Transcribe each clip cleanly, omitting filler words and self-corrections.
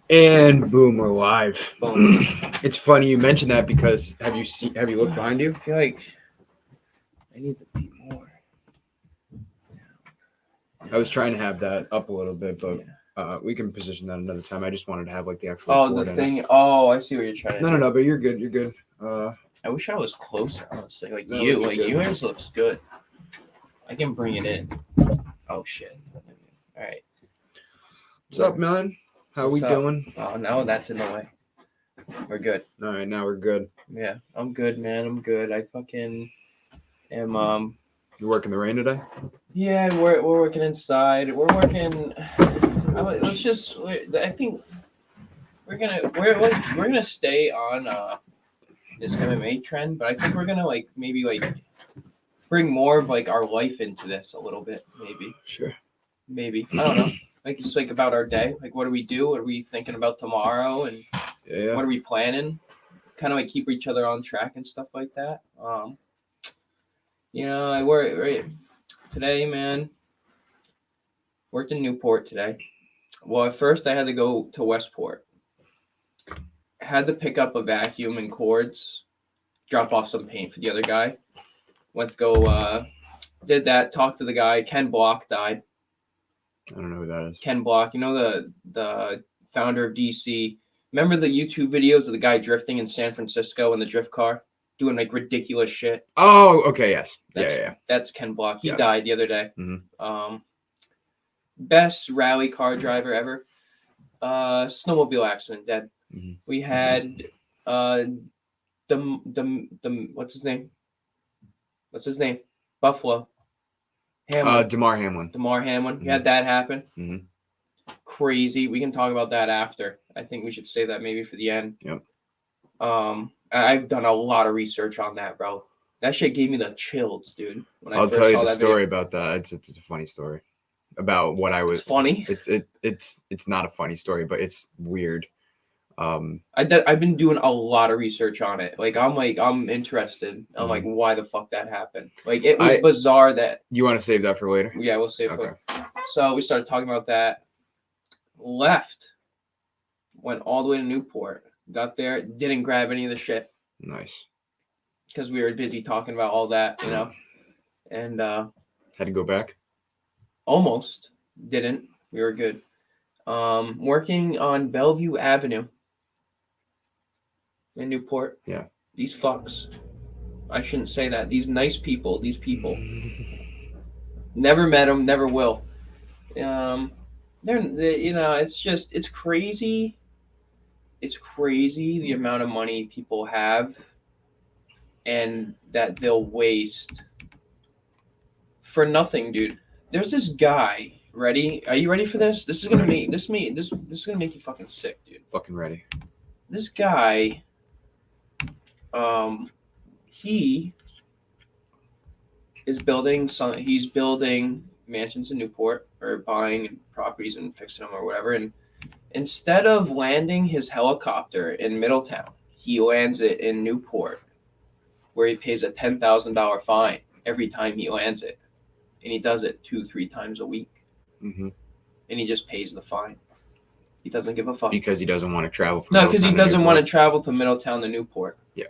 And boom, we're live. Boom. It's funny you mentioned that because have you looked behind you? I feel like I need to be more. I was trying to have that up a little bit, but Yeah. we can position that another time. I just wanted to have like the actual. Oh, the cord in it. thing. Oh, I see what you're trying to No, do. no, no. But you're good. You're good. I wish I was closer, honestly. Like That you, looks like good. yours looks good. I can bring it in. Oh shit. All right. What's up, man? How What's we up? doing? Oh, now that's in the way. We're good. All right, now we're good. Yeah, I'm good, man. I'm good. I fucking am. You working the rain today? Yeah, we're working inside. We're working. Let's just. I think we're gonna stay on this MMA trend, but I think we're gonna maybe bring more of our life into this a little bit. Sure. Maybe I don't know. It's about our day. What do we do? What are we thinking about tomorrow? And Yeah. what are we planning? Kind of keep each other on track and stuff like that. I work right today, man. Worked in Newport today. Well, at first I had to go to Westport. Had to pick up a vacuum and cords, drop off some paint for the other guy. Went to go, did that, talked to the guy. Ken Block died. I don't know who that is. Ken Block, the founder of DC. Remember the YouTube videos of the guy drifting in San Francisco in the drift car? Doing ridiculous shit. Oh, okay, yes. That's, yeah. That's Ken Block. He Yeah. died the other day. Mm-hmm. Best rally car driver ever. Snowmobile accident, dead. Mm-hmm. We had the what's his name? Buffalo. Hamlin. DeMar Hamlin. We had that happen. Mm-hmm. Crazy. We can talk about that after. I think we should save that maybe for the end. Yep. I've done a lot of research on that, bro. That shit gave me the chills, dude. When I'll tell you the story about that. It's a funny story about what I was. It's funny. It's not a funny story, but it's weird. I've been doing a lot of research on it. I'm interested. I'm why the fuck that happened? It was bizarre that. You want to save that for later? Yeah, we'll save it. So we started talking about that. Left. Went all the way to Newport. Got there. Didn't grab any of the shit. Nice. Because we were busy talking about all that, and had to go back. Almost didn't. We were good. Working on Bellevue Avenue in Newport. Yeah. These fucks. I shouldn't say that. These nice people. These people. Never met them. Never will. It's crazy. It's crazy the amount of money people have and that they'll waste for nothing, dude. There's this guy. Ready? Are you ready for this? This is gonna make this is gonna make you fucking sick, dude. Fucking ready. This guy, he is building he's building mansions in Newport or buying properties and fixing them or whatever. And instead of landing his helicopter in Middletown, he lands it in Newport, where he pays a $10,000 fine every time he lands it, and he does it 2-3 times a week. Mm-hmm. And he just pays the fine. He doesn't give a fuck. Because he doesn't want to travel from because he doesn't want to travel to Middletown to Newport. Yeah.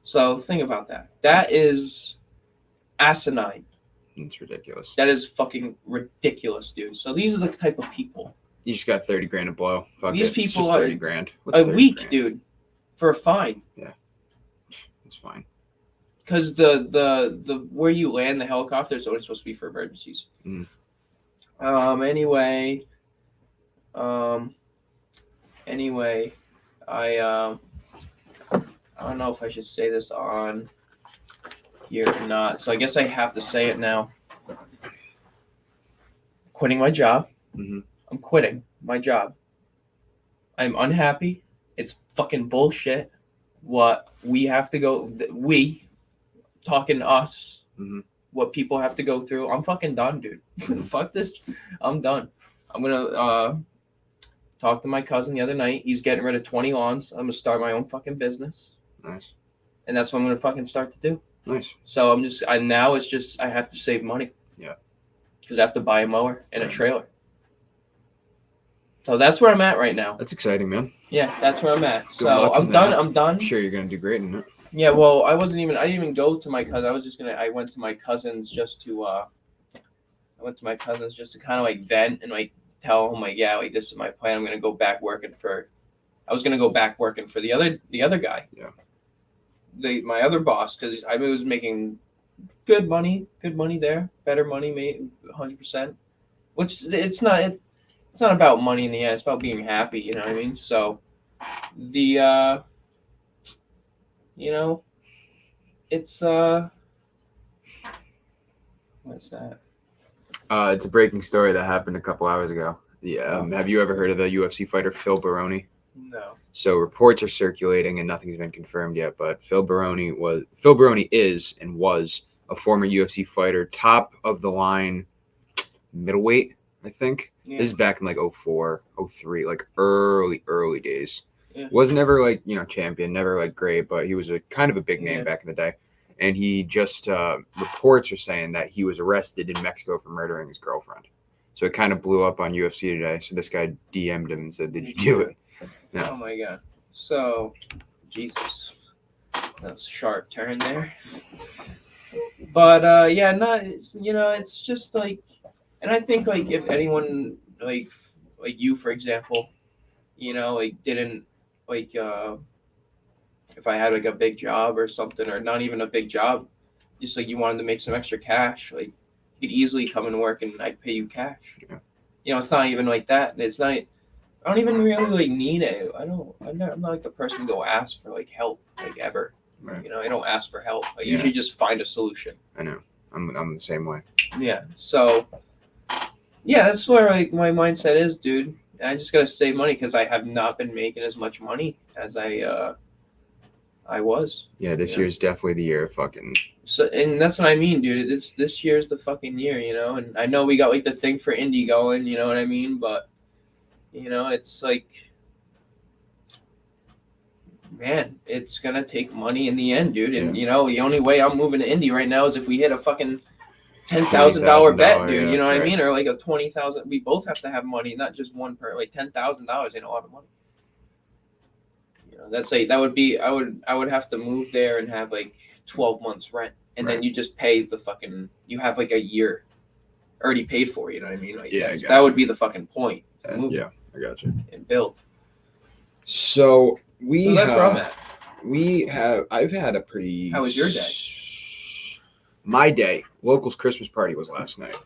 So think about that. That is asinine. It's ridiculous. That is fucking ridiculous, dude. So these are the type of people. You just got 30 grand to blow. Fuck these it. people it's just are 30 grand. What's a week, grand? Dude, for a fine. Yeah. It's fine. Because the where you land the helicopter is only supposed to be for emergencies. Mm. Anyway, I don't know if I should say this on here or not. So I guess I have to say it now. Quitting my job. Mm-hmm. I'm quitting my job. I'm unhappy. It's fucking bullshit. What we have to go. We talking us. Mm-hmm. What people have to go through. I'm fucking done, dude. Fuck this. I'm done. I'm gonna talk to my cousin the other night. He's getting rid of 20 lawns. I'm gonna start my own fucking business. Nice. And that's what I'm gonna fucking start to do. Nice. So I have to save money. Yeah. Because I have to buy a mower and a trailer. So that's where I'm at right now. That's exciting, man. Yeah, that's where I'm at. Good So luck I'm in done. that. I'm done. I'm sure you're gonna do great in it. Yeah, well, I didn't even go to my cousin. I went to my cousin's just to kind of like vent and like tell him like, yeah, like this is my plan. I'm gonna go back working for. I was gonna go back working for the other guy. Yeah. My other boss, because I was making good money there, better money, made 100%. Which it's not about money in the end. It's about being happy. You know what I mean? So the you know, it's what's that? It's a breaking story that happened a couple hours ago. Yeah. Have you ever heard of the UFC fighter Phil Baroni? No. So reports are circulating and nothing's been confirmed yet, but Phil Baroni is and was a former UFC fighter, top of the line middleweight, I think. Yeah. This is back in like 04, 03, like early days. Yeah. Was never like, champion, never like great, but he was a kind of a big name Yeah. back in the day. And he just, reports are saying that he was arrested in Mexico for murdering his girlfriend. So it kind of blew up on UFC today. So this guy DM'd him and said, "Did you do it?" Yeah. Oh my god. So, Jesus. That was a sharp turn there. But yeah, it's just like, and I think like if anyone like you, for example, like didn't like if I had like a big job or something, or not even a big job, just like you wanted to make some extra cash, like you could easily come and work and I'd pay you cash. Yeah. It's not even like that. It's not. I don't even really like need it. I'm not like the person to go ask for like help like ever. Right. I don't ask for help. I usually just find a solution. I know. I'm the same way. Yeah. So yeah, that's where like my mindset is, dude. I just gotta save money because I have not been making as much money as I was. Yeah, this year's definitely the year of fucking. So, and that's what I mean, dude. This year's the fucking year, And I know we got like the thing for indie going, you know what I mean? But it's like, man, it's gonna take money in the end, dude. And the only way I'm moving to indie right now is if we hit a fucking $10,000 bet, dude. Yeah, you know what right. I mean? Or like a 20,000. We both have to have money, not just one per. Like $10,000 ain't a lot of money. That's like that would be. I would have to move there and have like 12 months rent, and then you just pay the fucking. You have like a year already paid for. You know what I mean? Like that would be the fucking point. Move Yeah, I got you. And build. So that's where I'm at. I've had a pretty. How was your day? My day. Local's Christmas party was last night.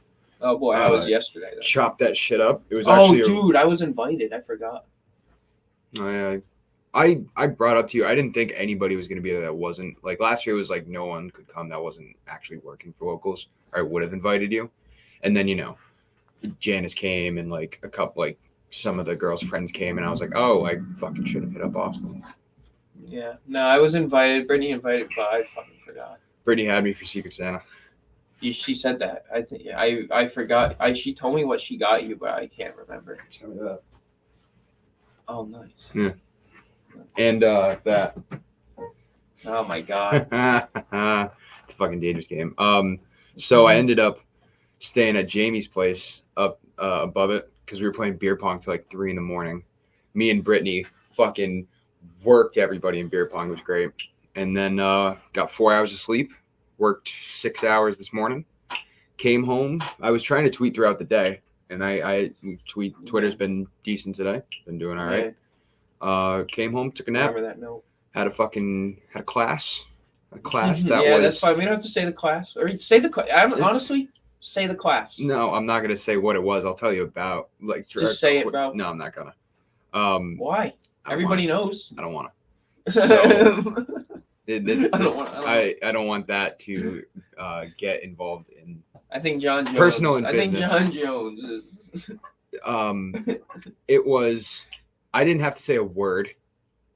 Oh boy, how was yesterday? Though? Chopped that shit up. It was actually. Oh, dude, I was invited. I forgot. I brought up to you. I didn't think anybody was going to be there that wasn't like last year. It was like no one could come that wasn't actually working for Locals. Or I would have invited you, and then Janice came and like a couple like some of the girls' friends came, and I was like, oh, I fucking should have hit up Austin. Yeah, no, I was invited. Brittany invited, but I fucking forgot. Brittany had me for Secret Santa. She said that. I think I forgot. She told me what she got you, but I can't remember. Tell me that. Oh, nice. Yeah. And that. Oh my god. It's a fucking dangerous game. So I ended up staying at Jamie's place up above it because we were playing beer pong till like 3 a.m. Me and Brittany fucking worked everybody in beer pong. It was great. And then got 4 hours of sleep. Worked 6 hours this morning. Came home. I was trying to tweet throughout the day, and I tweet. Twitter's been decent today. Been doing all right. Came home, took a nap. Remember that note. Had a class. A class that was. Yeah, that's fine. We don't have to say the class or say the class. Honestly, say the class. No, I'm not gonna say what it was. I'll tell you about like. Just say it, bro. No, I'm not gonna. Why? Everybody knows. I don't want to. So I don't want that to get involved in. I think Jon Jones. Personal and business. I think Jon Jones is. It was. I didn't have to say a word.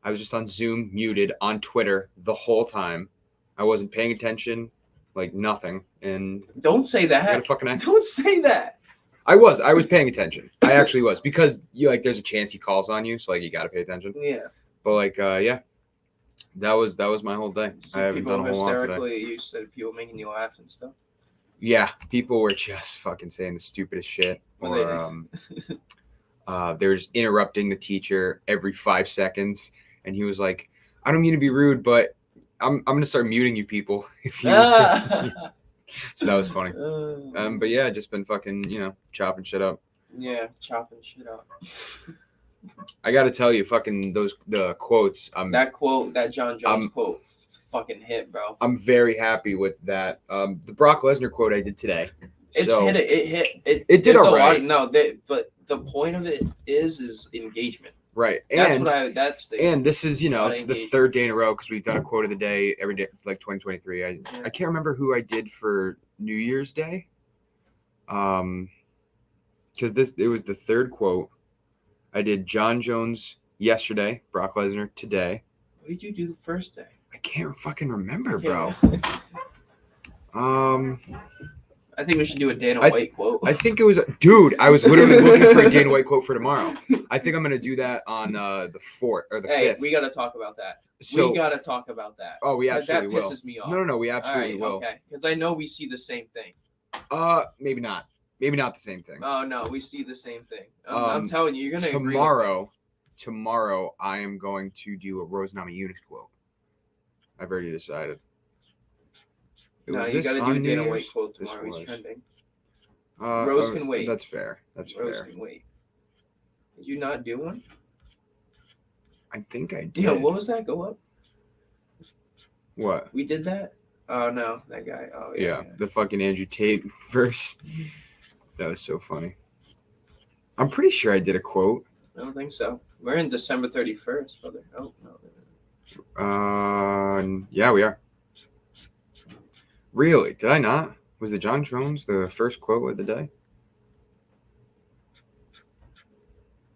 I was just on Zoom, muted, on Twitter the whole time. I wasn't paying attention, like nothing. And don't say that. Don't say that. I was paying attention. I actually was because there's a chance he calls on you, so like you got to pay attention. Yeah. But like yeah, that was my whole day. I haven't done a whole lot today. You said people making you laugh and stuff. Yeah, people were just fucking saying the stupidest shit. Or They're just interrupting the teacher every 5 seconds, and he was like, "I don't mean to be rude, but I'm gonna start muting you people if you." So that was funny. But yeah, just been fucking chopping shit up. Yeah, chopping shit up. I gotta tell you, fucking the quotes. That Jon Jones quote, fucking hit, bro. I'm very happy with that. The Brock Lesnar quote I did today. It did all right. But the point of it is engagement. Right. And this is, the third day in a row, because we've done a quote of the day every day, like 2023. I can't remember who I did for New Year's Day. Because it was the third quote. I did Jon Jones yesterday, Brock Lesnar today. What did you do the first day? I can't fucking remember, bro. I think we should do a Dana White quote. I think it was, dude, I was literally looking for a Dana White quote for tomorrow. I think I'm going to do that on the 4th or the 5th. Hey, we got to talk about that. We got to talk about that. Oh, we absolutely will. That pisses me off. No, we absolutely will. Okay, because I know we see the same thing. Maybe not. Maybe not the same thing. Oh, no, we see the same thing. I'm telling you, you're going to agree with me. Tomorrow, I am going to do a Rose Namajunas quote. I've already decided. You got to do a Dana White quote tomorrow. He's trending. Rose can wait. That's fair. Rose can wait. Did you not do one? I think I did. Yeah, what was that? Go up. What? We did that? Oh, no, that guy. Oh, yeah. The fucking Andrew Tate verse. That was so funny. I'm pretty sure I did a quote. I don't think so. We're in December 31st, brother. Oh, no. Yeah, we are. Really? Did I not? Was it Jon Jones the first quote of the day?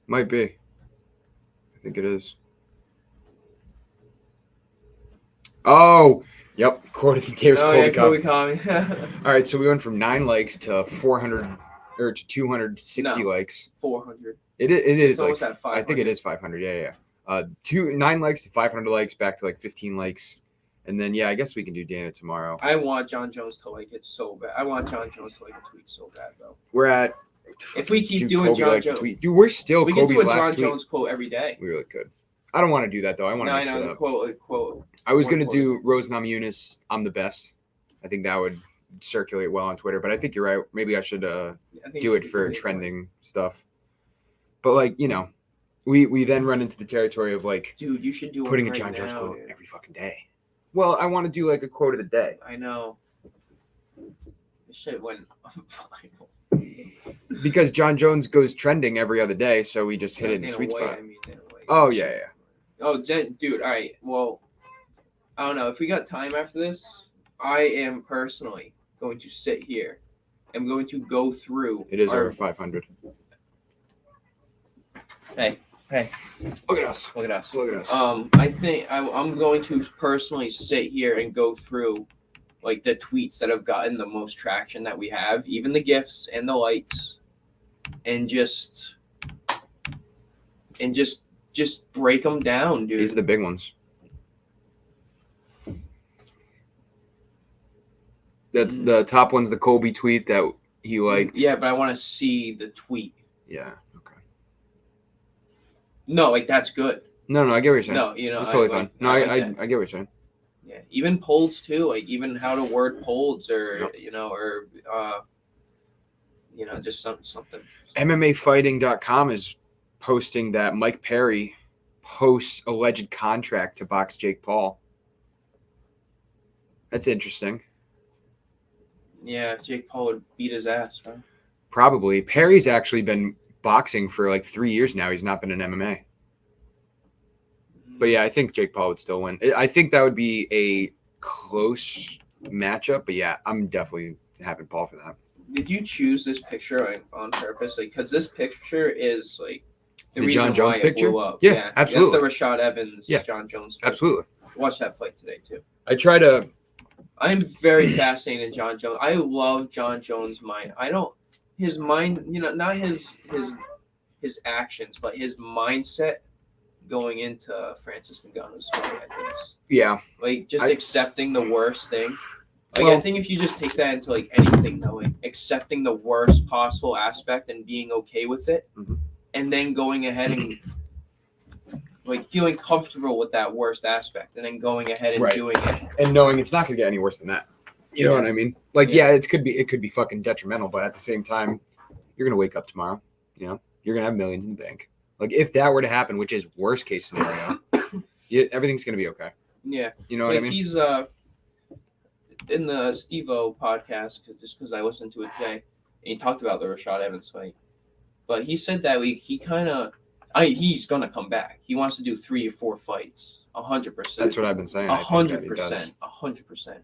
Might be. I think it is. Oh, yep. Quote of the day was Kobe Cobb. All right, so we went from 9 likes to 400 or to 260 likes. 400. It is like I think it is 500. Yeah. 9 likes to 500 likes, back to like 15 likes. And then, I guess we can do Dana tomorrow. I want Jon Jones to like it so bad. I want Jon Jones to like a tweet so bad, bro. We're at. If we keep doing Jon Jones, dude, we're still we Kobe's can do a last Jon Jones quote every day. We really could. I don't want to do that though. I want to mix it up. Quote. I was gonna do Rose Namajunas. I'm the best. I think that would circulate well on Twitter. But I think you're right. Maybe I should do it for trending stuff. But we then run into the territory of like, dude, you should do putting a Jon Jones quote every fucking day. Well, I want to do like a quote of the day. I know. This shit went viral. Because Jon Jones goes trending every other day, so we just hit it in the sweet spot. Oh, yeah. Oh, dude, all right. Well, I don't know. If we got time after this, I am personally going to sit here. I'm going to go through. It is over 500. Hey. Look at us. I think I'm going to personally sit here and go through like the tweets that have gotten the most traction that we have, even the gifts and the likes, and just break them down, dude. These are the big ones. That's the top one's the Kobe tweet that he liked. Yeah, but I want to see the tweet. Yeah. No, like that's good. No, I get what you're saying. No, it's totally fine. No, I get what you're saying. Yeah, even polls too, like even how to word polls, or just something. MMAfighting.com is posting that Mike Perry posts alleged contract to box Jake Paul. That's interesting. Yeah, Jake Paul would beat his ass, right? Probably. Perry's actually been boxing for like 3 years now. He's not been in MMA. But yeah, I think Jake Paul would still win. I think that would be a close matchup. But yeah, I'm definitely having Paul for that. Did you choose this picture on purpose? Like, because this picture is like the reason Jon Jones picture. Blew up. Yeah, absolutely. That's the Rashad Evans, Jon Jones picture. Absolutely. Watch that fight today too. I'm very fascinated in Jon Jones. I love Jon Jones' mind. His mind, not his actions, but his mindset going into Francis Ngannou's fight, I think. Yeah. Like just accepting the worst thing. Like I think if you just take that into like anything, like accepting the worst possible aspect and being okay with it, and then going ahead and like feeling comfortable with that worst aspect, and then going ahead and Right. doing it, and knowing it's not gonna get any worse than that. You know what I mean? Like, Yeah. it could be fucking detrimental, but at the same time, you're gonna wake up tomorrow. You know, you're gonna have millions in the bank. Like, if that were to happen, which is worst case scenario, everything's gonna be okay. Yeah. You know what I mean? He's in the Steve-O podcast, just because I listened to it today, and he talked about the Rashad Evans fight. But he said that he's gonna come back. He wants to do 3 or 4 fights, 100%. That's what I've been saying. 100%, 100%.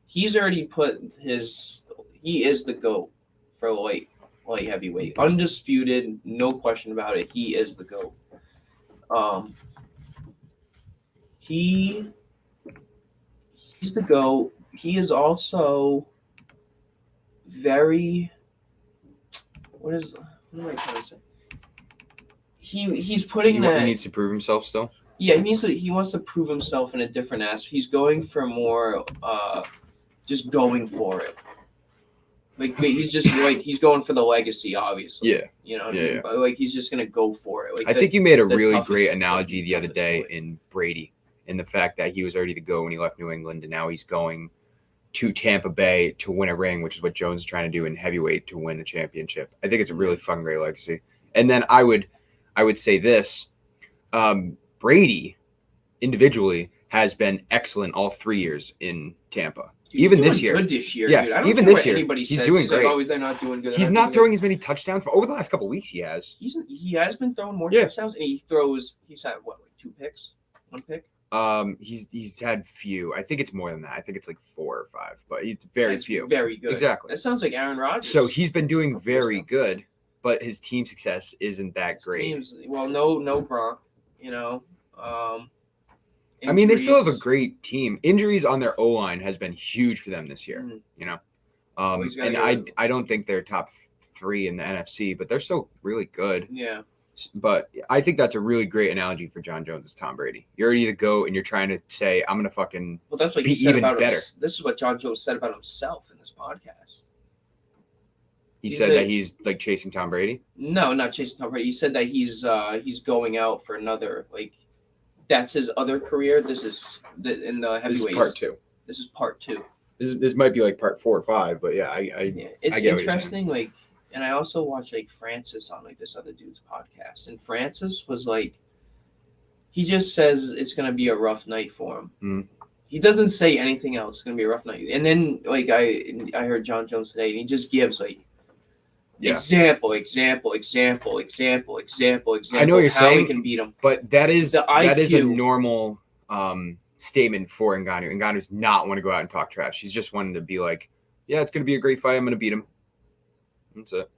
He's already put he is the GOAT for light heavyweight, undisputed, no question about it. He is the GOAT. He's the GOAT. He is also very. What am I trying to say? He's putting He needs to prove himself still. Yeah, he wants to prove himself in a different aspect. He's going for more just going for it. Like, he's just like, he's going for the legacy, obviously. Yeah. You know what I mean? But like, he's just gonna go for it. Like, I think you made a really great analogy the other day in Brady, in the fact that he was already to go when he left New England, and now he's going to Tampa Bay to win a ring, which is what Jones is trying to do in heavyweight to win a championship. I think it's a really fucking great legacy. And then I would say this: Brady individually has been excellent all 3 years in Tampa. Dude, even this year, good this year, yeah, dude. I don't even care this what year, anybody he's says. doing He's great. Like, oh, they're not doing good. He's not throwing as many touchdowns, but over the last couple of weeks, he has. He has been throwing more touchdowns, and he's had what, like 2 picks, 1 pick. He's had few. I think it's more than that. I think it's like 4 or 5, but he's very few. Very good. Exactly. That sounds like Aaron Rodgers. So he's been doing very good, but his team success isn't that great. No Gronk, you know. I mean, they still have a great team. Injuries on their O-line has been huge for them this year, you know. And I don't think they're top 3 in the NFC, but they're still really good. Yeah. But I think that's a really great analogy for Jon Jones as Tom Brady. You're already the GOAT, and you're trying to say, I'm going to fucking that's what be he said even about better. This is what Jon Jones said about himself in this podcast. He said that he's like chasing Tom Brady? No, not chasing Tom Brady. He said that he's going out for another, like, that's his other career. This is in the heavyweights. This is part 2. This is part 2. This might be like part 4 or 5, but yeah, it's I get interesting. Like, and I also watch like Francis on like this other dude's podcast, and Francis was like, he just says it's gonna be a rough night for him. Mm. He doesn't say anything else. It's gonna be a rough night. And then like I heard Jon Jones today, and he just gives like. Yeah. Example. I know what you're saying. How we can beat him, but that is a normal statement for Ngannou. Ngannou's not want to go out and talk trash. He's just wanting to be like, yeah, it's going to be a great fight. I'm going to beat him. That's it.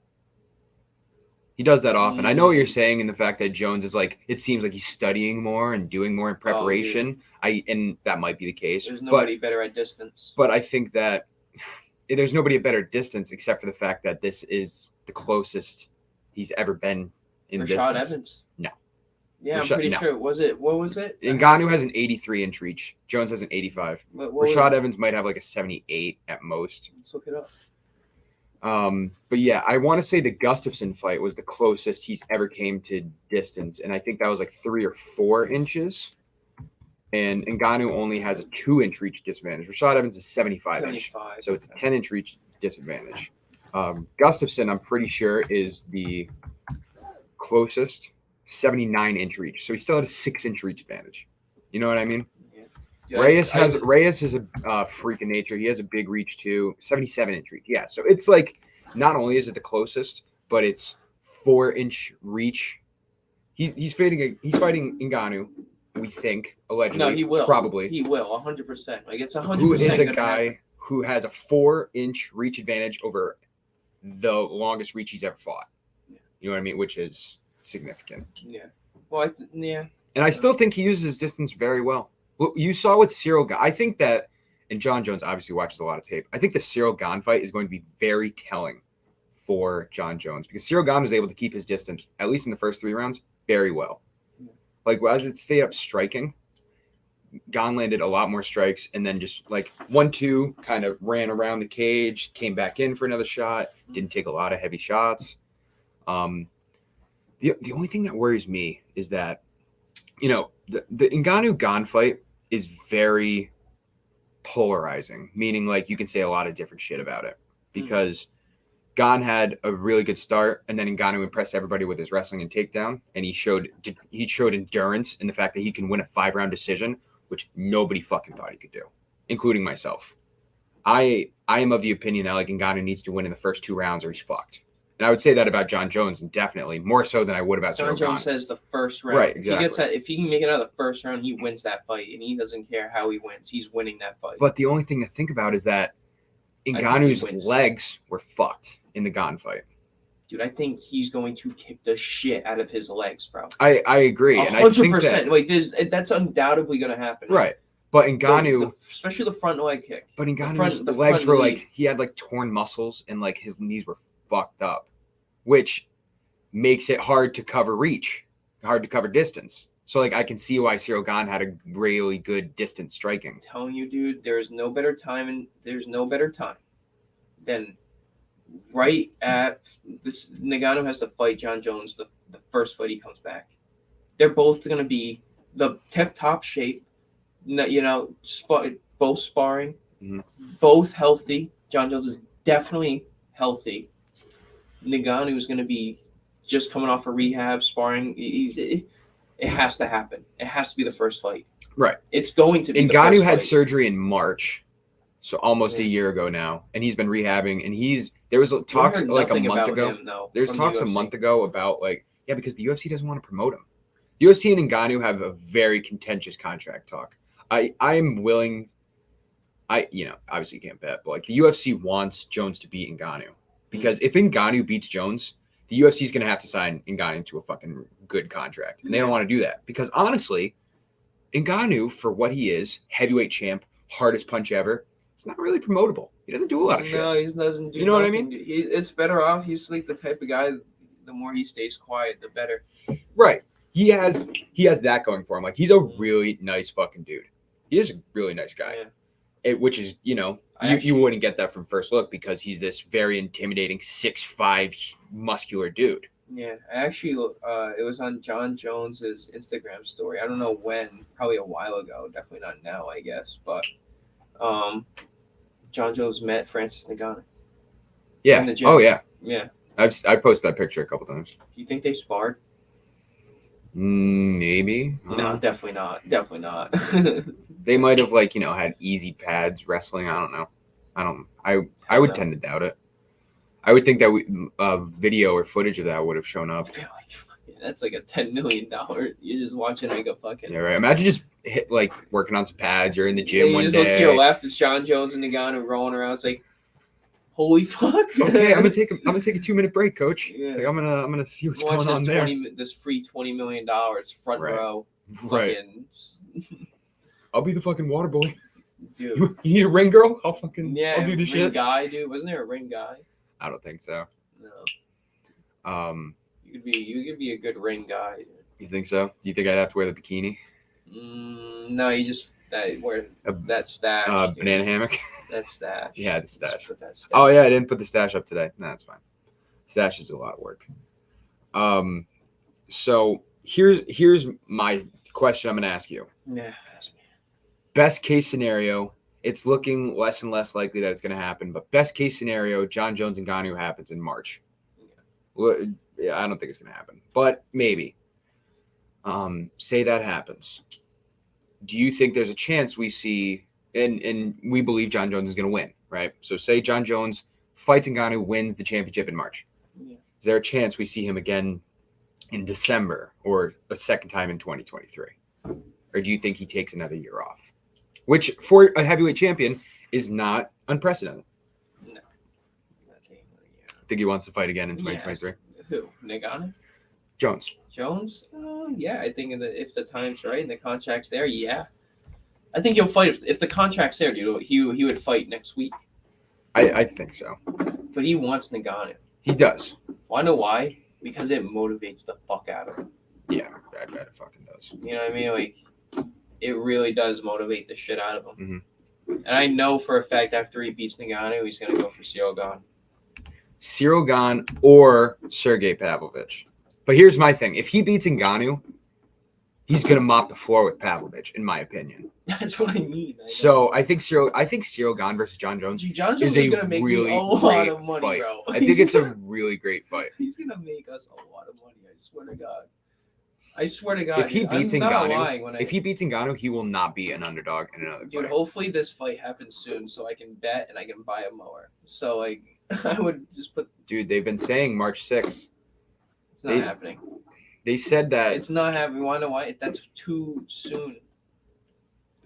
He does that often. I know what you're saying in the fact that Jones is like, it seems like he's studying more and doing more in preparation. And that might be the case. There's nobody better at distance. But I think that there's nobody at better distance except for the fact that this is the closest he's ever been in distance. Rashad Evans? No. Yeah, I'm pretty sure. What was it? Ngannou has an 83-inch reach. Jones has an 85. Rashad Evans might have like a 78 at most. Let's look it up. But yeah, I want to say the Gustafsson fight was the closest he's ever came to distance, and I think that was like 3 or 4 inches. And Ngannou only has a 2-inch reach disadvantage. Rashad Evans is 75-inch, so it's a 10-inch reach disadvantage. Gustafsson, I'm pretty sure, is the closest, 79-inch reach. So he still had a 6-inch reach advantage. You know what I mean? Yeah. Reyes is a freak of nature. He has a big reach too, 77-inch reach. Yeah, so it's like not only is it the closest, but it's 4-inch reach. He's fighting Ngannou. We think, allegedly. No, he will. Probably. He will, 100%. Like, it's 100%. Who is a guy who has a 4-inch reach advantage over the longest reach he's ever fought. Yeah. You know what I mean? Which is significant. Yeah. Well, And I still think he uses his distance very well. You saw with Cyril Gane. I think that, and Jon Jones obviously watches a lot of tape, I think the Cyril Gane fight is going to be very telling for Jon Jones because Cyril Gane was able to keep his distance, at least in the first 3 rounds, very well. Like, as it stayed up striking, Gane landed a lot more strikes and then just like 1-2 kind of ran around the cage, came back in for another shot, didn't take a lot of heavy shots. The The only thing that worries me is that, the Ngannou Gane fight is very polarizing, meaning like you can say a lot of different shit about it because Gane had a really good start, and then Ngannou impressed everybody with his wrestling and takedown, and he showed endurance in the fact that he can win a 5-round decision, which nobody fucking thought he could do, including myself. I am of the opinion that like Ngannou needs to win in the first 2 rounds or he's fucked. And I would say that about Jon Jones, and definitely more so than I would about Jon Cyril Jones Gane. says the first round. Right, exactly. If he can make it out of the first round, he wins that fight, and he doesn't care how he wins. He's winning that fight. But the only thing to think about is that Ngannou's legs were fucked in the Gane fight. Dude, I think he's going to kick the shit out of his legs, bro. I agree. 100%. And I think that's undoubtedly going to happen. Right. But Ngannou, especially the front leg kick. But Ngannou's legs were like, he had like torn muscles and like his knees were fucked up, which makes it hard to cover reach, hard to cover distance. So like I can see why Cyril Gane had a really good distance striking. I'm telling you, dude, there's no better time than right at this. Ngannou has to fight Jon Jones the first fight he comes back. They're both going to be the tip-top shape, both sparring, both healthy. Jon Jones is definitely healthy. Ngannou is going to be just coming off of rehab, sparring. It has to happen. It has to be the first fight. Right. It's going to be. Ngannou had surgery in March, so almost a year ago now, and he's been rehabbing. And there was talks like a month ago. There's talks a month ago about because the UFC doesn't want to promote him. UFC and Ngannou have a very contentious contract talk. I'm willing. Obviously you can't bet, but like the UFC wants Jones to beat Ngannou because if Ngannou beats Jones, the UFC is going to have to sign Ngannou to a fucking good contract, and they don't want to do that because honestly, Ngannou, for what he is, heavyweight champ, hardest punch ever, it's not really promotable. He doesn't do a lot of shit. No, he doesn't do. You know what I mean? It's better off. He's like the type of guy. The more he stays quiet, the better. Right. He has that going for him. Like he's a really nice fucking dude. He is a really nice guy. Yeah. Which is, you wouldn't get that from first look because he's this very intimidating 6'5" muscular dude. Yeah, actually, it was on Jon Jones's Instagram story. I don't know when, probably a while ago. Definitely not now, I guess. But Jon Jones met Francis Ngannou. Yeah. In the gym. Oh yeah. Yeah. I posted that picture a couple times. Do you think they sparred? Maybe. No, definitely not. Definitely not. They might have had easy pads wrestling. I don't know. I would tend to doubt it. I would think that video or footage of that would have shown up. That's like a $10 million. You're just watching like a fucking. Yeah, right. Imagine just working on some pads. You're in the gym one day. You just look to your left. It's Jon Jones and Ngannou rolling around. It's like, holy fuck. Okay, I'm gonna take a 2-minute break, coach. Yeah. I'm gonna see what's going on there. This free $20 million front row. Right. I'll be the fucking water boy. Dude. You need a ring girl? I'll do the ring shit. Guy, dude. Wasn't there a ring guy? I don't think so. No. You could be a good ring guy. Dude. You think so? Do you think I'd have to wear the bikini? No, you just wear that stash. Banana hammock. That stash. Yeah, the stash. Put that stash. Oh yeah, I didn't put the stash up today. No, that's fine. Stash is a lot of work. So here's my question I'm gonna ask you. Yeah, ask me. Best case scenario, it's looking less and less likely that it's going to happen. But best case scenario, Jon Jones and Ngannou happens in March. Well, I don't think it's going to happen, but maybe. Say that happens. Do you think there's a chance we see, and we believe Jon Jones is going to win, right? So say Jon Jones fights Ngannou, wins the championship in March. Yeah. Is there a chance we see him again in December or a second time in 2023? Or do you think he takes another year off? Which, for a heavyweight champion, is not unprecedented. No. Think he wants to fight again in 2023? Yes. Who? Ngannou? Jones. Jones? Yeah, I think if the time's right and the contract's there, yeah. I think he'll fight. If the contract's there, dude, he would fight next week. I think so. But he wants Ngannou. He does. Well, I know why. Because it motivates the fuck out of him. Yeah, that fucking does. You know what I mean? Like, it really does motivate the shit out of him. Mm-hmm. And I know for a fact after he beats Ngannou, he's going to go for Cyril Gane. Cyril Gane or Sergey Pavlovich. But here's my thing: if he beats Ngannou, he's gonna mop the floor with Pavlovich, in my opinion. That's what I mean. So I think Cyril Gane versus Jon Jones Jon Jones is is gonna make me a lot of money, fight. bro. I think it's a really great fight. He's gonna make us a lot of money. I swear to God. I swear to God. If he beats Ngannou, he will not be an underdog in another dude, fight. hopefully this fight happens soon, so I can bet and I can buy a mower. So like, I would just put. Dude, they've been saying March 6th. It's not happening. They said that it's not happening. You wanna know why? That's too soon.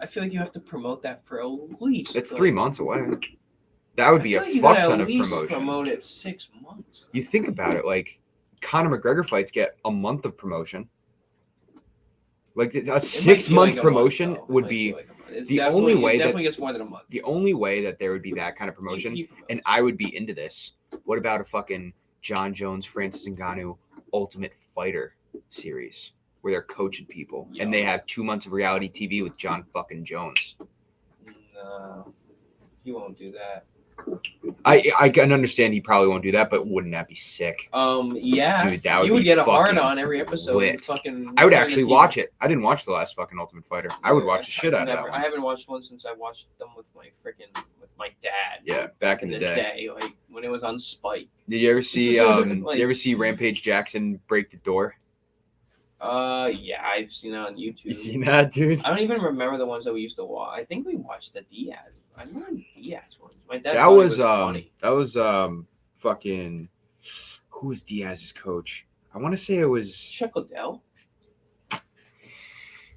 I feel like you have to promote that for at least. It's 3 months away. That would be a fuck ton of promotion. Promote it 6 months. You think about it, like Conor McGregor fights get a month of promotion. Like a 6-month promotion would be the only way that definitely gets more than a month. The only way that there would be that kind of promotion, and I would be into this. What about a fucking Jon Jones, Francis Ngannou Ultimate Fighter series where they're coaching people and they have 2 months of reality TV with Jon fucking Jones? No, he won't do that. I can understand he probably won't do that, but wouldn't that be sick? Yeah. Dude, that would he would be get a hard on every episode. I would actually watch it. I didn't watch the last fucking Ultimate Fighter. I would watch the shit out of that one. I haven't watched one since I watched them with my dad. Yeah, back in the day. Like when it was on Spike. Did you ever see you ever see Rampage Jackson break the door? Yeah, I've seen it on YouTube. You seen that, dude? I don't even remember the ones that we used to watch. I think we watched the Diaz. I remember the Diaz ones. My dad that was funny. That was fucking who was Diaz's coach? I want to say it was Chuck Liddell.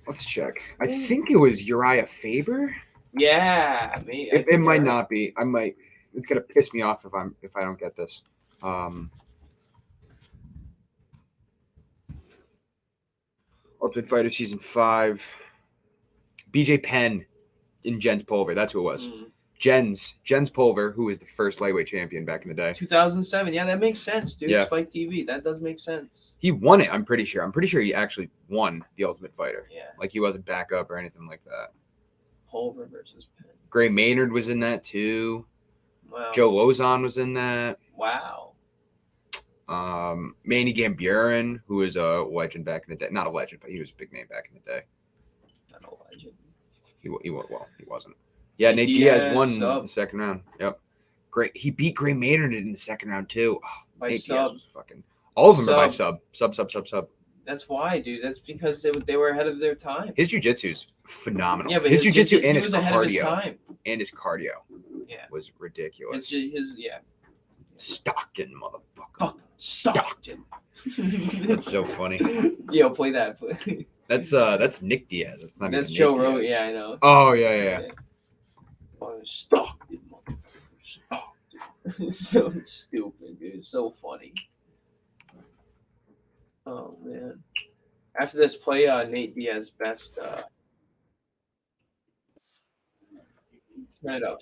Let's check. I think it was Uriah Faber. Yeah, I mean, it might not be. I might. It's gonna piss me off if I don't get this. Ultimate Fighter Season 5. BJ Penn in Jens Pulver. That's who it was. Jens Pulver, who was the first lightweight champion back in the day. 2007. Yeah, that makes sense, dude. Yeah. Spike TV. That does make sense. He won it, I'm pretty sure. I'm pretty sure he actually won the Ultimate Fighter. Yeah. Like he wasn't backup or anything like that. Pulver versus Penn. Gray Maynard was in that too. Wow. Joe Lozon was in that. Wow. Manny Gamburin, who was a legend back in the day. Not a legend, but he was a big name back in the day. Not a legend. He wasn't. Yeah, Nate Diaz won the second round. Yep. Great. He beat Gray Maynard in the second round too. By Nate sub. Diaz was fucking. All of them are by sub. Sub. That's why, dude. That's because they were ahead of their time. His jiu-jitsu's phenomenal. Yeah, but his jiu-jitsu and his was ahead of his cardio time. was ridiculous. His Stockton, motherfucker. Fuck Stockton. That's so funny. Yo, play that. That's Nick Diaz. That's Joe Rogan. Yeah, I know. Oh yeah. Stockton, motherfucker. Stockton. It's so stupid, dude. It's so funny. Oh man. After this, play Nate Diaz best. Turn it up.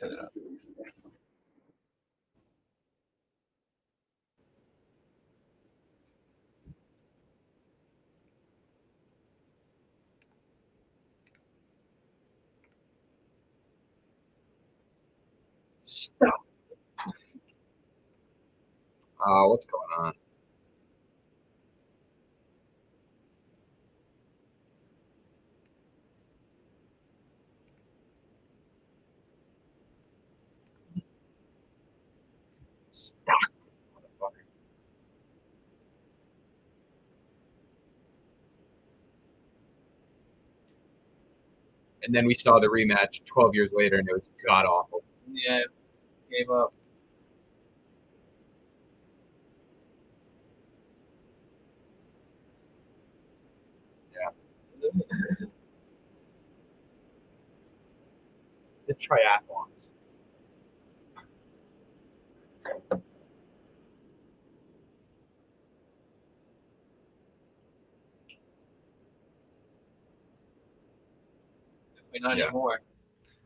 Stop. What's going on? Stop. And then we saw the rematch 12 years later, and it was god awful. Yeah, gave up. Yeah. The triathlons. Not anymore.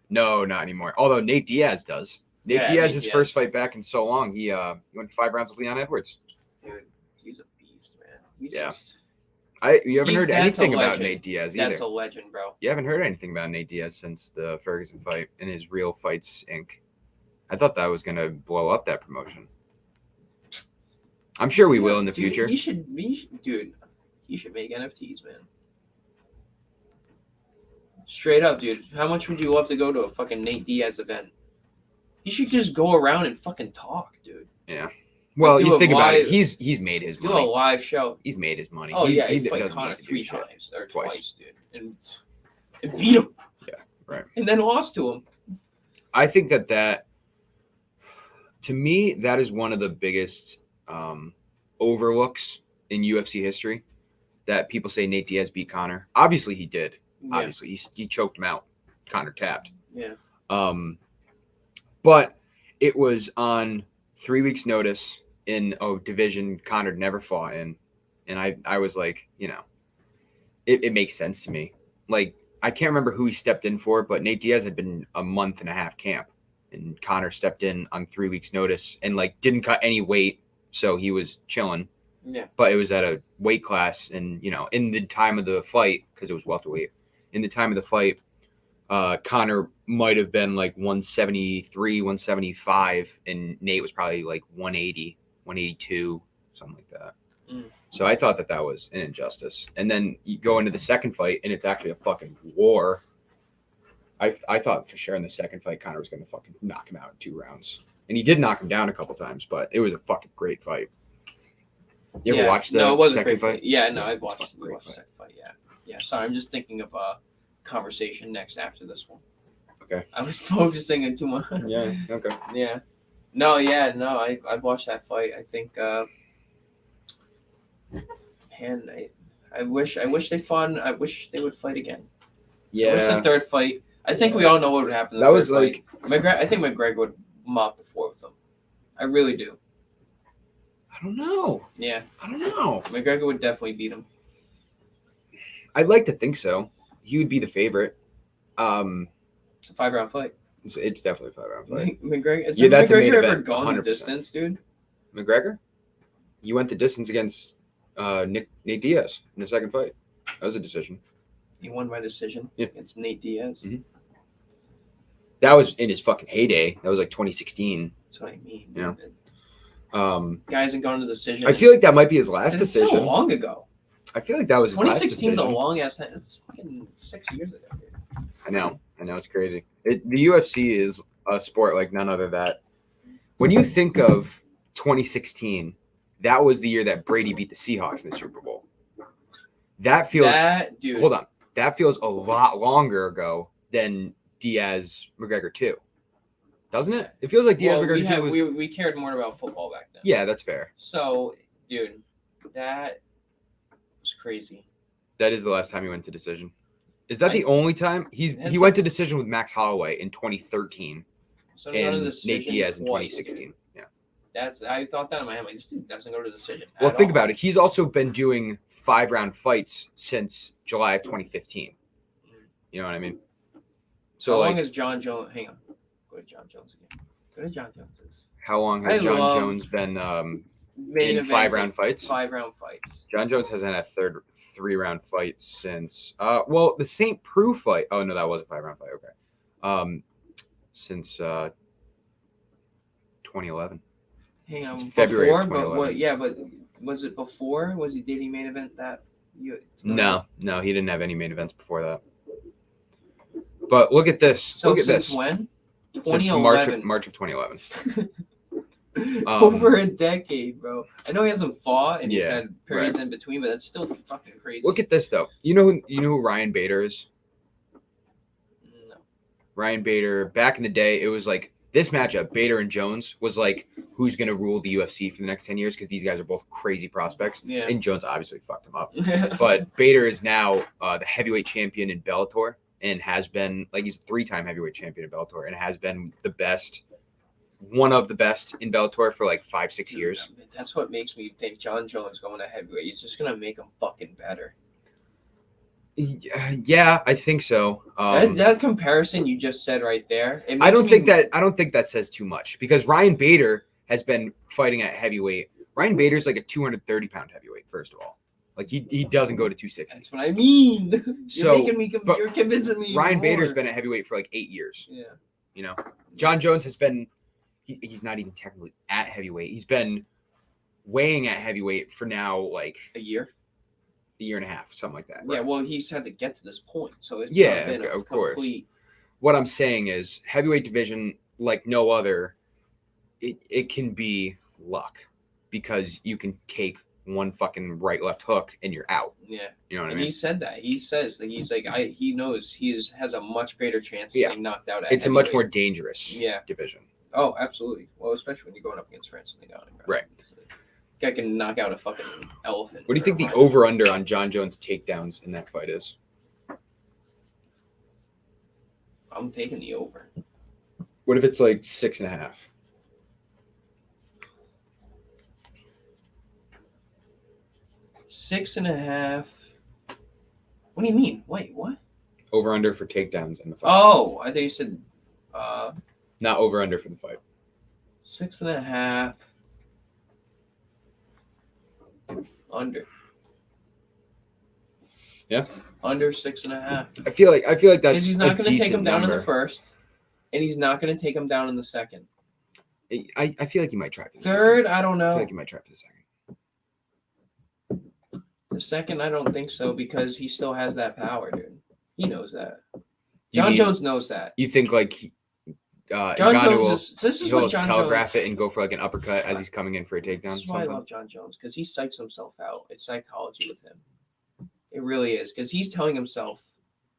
No, not anymore. Although Nate Diaz does. Nate Diaz's first fight back in so long, he went 5 rounds with Leon Edwards. Dude, he's a beast, man. You haven't heard anything about Nate Diaz either. That's a legend, bro. You haven't heard anything about Nate Diaz since the Ferguson fight and his Real Fights Inc. I thought that was gonna blow up that promotion. I'm sure we will in the Dude, future. He should make NFTs, man. Straight up, dude. How much would you love to go to a fucking Nate Diaz event? He should just go around and fucking talk, dude. Yeah. Well, do you a think about it. live- He's made his Do a money. live show. He's made his money. Oh, yeah, he doesn't fought Conor need to do 3 shit. times. Or Twice. twice, dude. And beat him. Yeah, right. And then lost to him. I think that to me, that is one of the biggest overlooks in UFC history, that people say Nate Diaz beat Conor. Obviously, he did. Yeah. Obviously, he choked him out. Conor tapped. Yeah. But it was on 3 weeks' notice in a division Conor never fought in, and I was like, it makes sense to me. Like, I can't remember who he stepped in for, but Nate Diaz had been a month and a half camp, and Conor stepped in on 3 weeks' notice and like didn't cut any weight, so he was chilling. Yeah. But it was at a weight class, and in the time of the fight, because it was welterweight, in the time of the fight, Conor might have been like 173, 175, and Nate was probably like 180, 182, something like that. So I thought that was an injustice. And then you go into the second fight, and it's actually a fucking war. I thought for sure in the second fight, Conor was going to fucking knock him out in 2 rounds. And he did knock him down a couple times, but it was a fucking great fight. You ever watched the second fight? Yeah, no, I've watched a great the second fight. Yeah. Sorry, I'm just thinking of a conversation next after this one. Okay. I was focusing on too much. Yeah. Okay. Yeah. No. I watched that fight. I think. Man, I wish they fought. I wish they would fight again. Yeah. I wish the third fight. I think we all know what would happen. That was like I think McGregor would mop the floor with him. I really do. I don't know. Yeah. I don't know. McGregor would definitely beat him. I'd like to think so. He would be the favorite. It's a 5-round fight. It's definitely a 5-round fight. McGregor. Has that's a main McGregor ever event, gone the 100%. distance, dude? McGregor? You went the distance against Nate Diaz in the second fight. That was a decision. He won by decision Yeah. against Nate Diaz. Mm-hmm. That was in his fucking heyday. That was like 2016. That's what I mean. Yeah. Guy hasn't gone to decision. I feel like that might be his last it's decision. so long ago. I feel like that was his last 2016 is a decision. long ass time. It's fucking 6 years ago, dude. I know. It's crazy. The UFC is a sport like none other that when you think of 2016, that was the year that Brady beat the Seahawks in the Super Bowl. That feels dude. Hold on. That feels a lot longer ago than Diaz McGregor 2. Doesn't it? It feels like Diaz McGregor 2 was we cared more about football back then. Yeah, that's fair. So, dude, that was crazy. That is the last time he went to decision. Is that the only time he went to decision with Max Holloway in 2013 So and Nate Diaz in 2016? Dude. Yeah. I thought that in my head. Like, this dude doesn't go to decision. Well, think about it. He's also been doing 5-round fights since July of 2015. You know what I mean? So how long has Jon Jones? Hang on. Go to Jon Jones again. Go to Jon Jones's. How long has Jon Jones been in 5-round fights? 5-round fights. Jon Jones hasn't had 3-round fights since the St. Preux fight. Oh no, that was a 5-round fight. Okay. Since 2011. Hang on. Since February Before, of 2011. but what? Yeah, but was it before? Did he main event that? No, he didn't have any main events before that. But look at this. So look at since this. when? Since 2011. March of 2011. Over a decade, bro. I know he hasn't fought and he's Yeah, had periods in between, but that's still fucking crazy. Look at this though. You know who Ryan Bader is? No. Ryan Bader. Back in the day, it was like this matchup, Bader and Jones, was like who's gonna rule the UFC for the next 10 years because these guys are both crazy prospects. Yeah. And Jones obviously fucked him up. But Bader is now the heavyweight champion in Bellator and has been he's a 3-time heavyweight champion in Bellator and has been one of the best in Bellator for 5-6 years. That's what makes me think Jon Jones going to heavyweight. He's just gonna make him fucking better. Yeah, I think so. That comparison you just said right there. I don't think that says too much because Ryan Bader has been fighting at heavyweight. Ryan Bader's like a 230-pound heavyweight. First of all, he doesn't go to 260. That's what I mean. You're convincing me. Ryan more. Bader's been at heavyweight for 8 years. Yeah. You know, Jon Jones has been. He's not even technically at heavyweight. He's been weighing at heavyweight for now, like A year. a year and a half, something like that. Yeah, right? well, he's had to get to this point, so it's Yeah, not been of a course. complete. What I'm saying is heavyweight division, like no other, it can be luck because you can take one fucking right left hook and you're out. Yeah, You know what I and mean? he said that. He says that he's like he knows has a much greater chance of Yeah. getting knocked out. At It's a much more heavyweight. dangerous division. Oh, absolutely. Well, especially when you're going up against Francis Ngannou. Right. Guy can knock out a fucking elephant. What do you think the rhino. over-under on Jon Jones takedowns in that fight is? I'm taking the over. What if it's like 6.5? Six and a half. What do you mean? Wait, what? Over-under for takedowns in the fight. Oh, I think you said Not over-under for the fight. 6.5. Under. Yeah. Under 6.5. I feel like that's Because he's not a going to take decent him down in number. the first, and he's not going to take him down in the second. I feel like you might try for the Third, second. I don't I know. feel like you might try for the second. The second, I don't think so because he still has that power, dude. He knows that. You Jon mean- Jones knows that. You think like Jon Ngannou Jones will is. This is he'll what Jon telegraph Jones. it and go for like an uppercut as he's coming in for a takedown? This is why I something? love Jon Jones because he psychs himself out. It's psychology with him. It really is because he's telling himself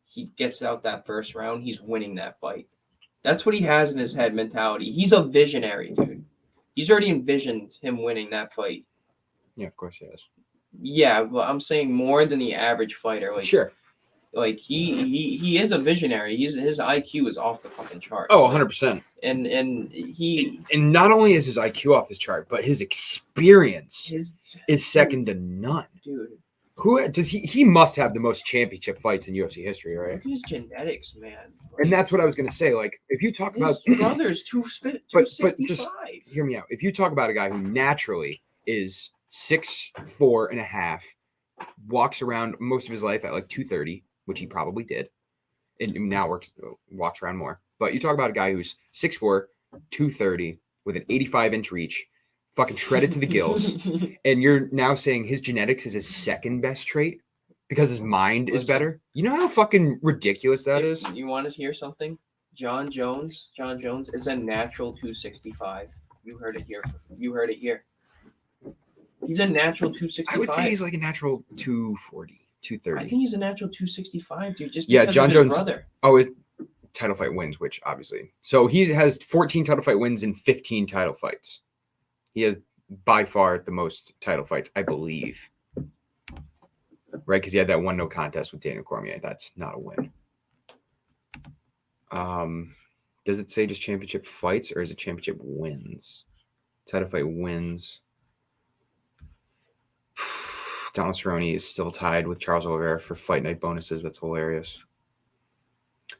he gets out that first round, he's winning that fight. That's what he has in his head mentality. He's a visionary, dude. He's already envisioned him winning that fight. Yeah, of course he is. Yeah, but I'm saying more than the average fighter. Like, Sure. Like he is a visionary. His IQ is off the fucking chart. Oh, 100%. And he And not only is his IQ off this chart, but his experience his is second to none. dude. Who does he must have the most championship fights in UFC history, right? Look at his genetics, man. And that's what I was going to say. Like, if you talk about his brother's 265. just hear me out. If you talk about a guy who naturally is 6'4.5", walks around most of his life at like 230, which he probably did, and now walks around more. But you talk about a guy who's 6'4", 230, with an 85-inch reach, fucking shredded to the gills, and you're now saying his genetics is his second best trait because his mind is Listen. better. You know how fucking ridiculous that is? You want to hear something? Jon Jones is a natural 265. You heard it here. He's a natural 265. I would say he's like a natural 240, 230. I think he's a natural 265, dude. Just Yeah, because Jon of his Jones- brother. Oh, his title fight wins, which obviously. So he has 14 title fight wins and 15 title fights. He has by far the most title fights, I believe. Right? Because he had that 1-0 contest with Daniel Cormier. That's not a win. Does it say just championship fights or is it championship wins? Title fight wins. Donald Cerrone is still tied with Charles Oliveira for fight night bonuses. That's hilarious.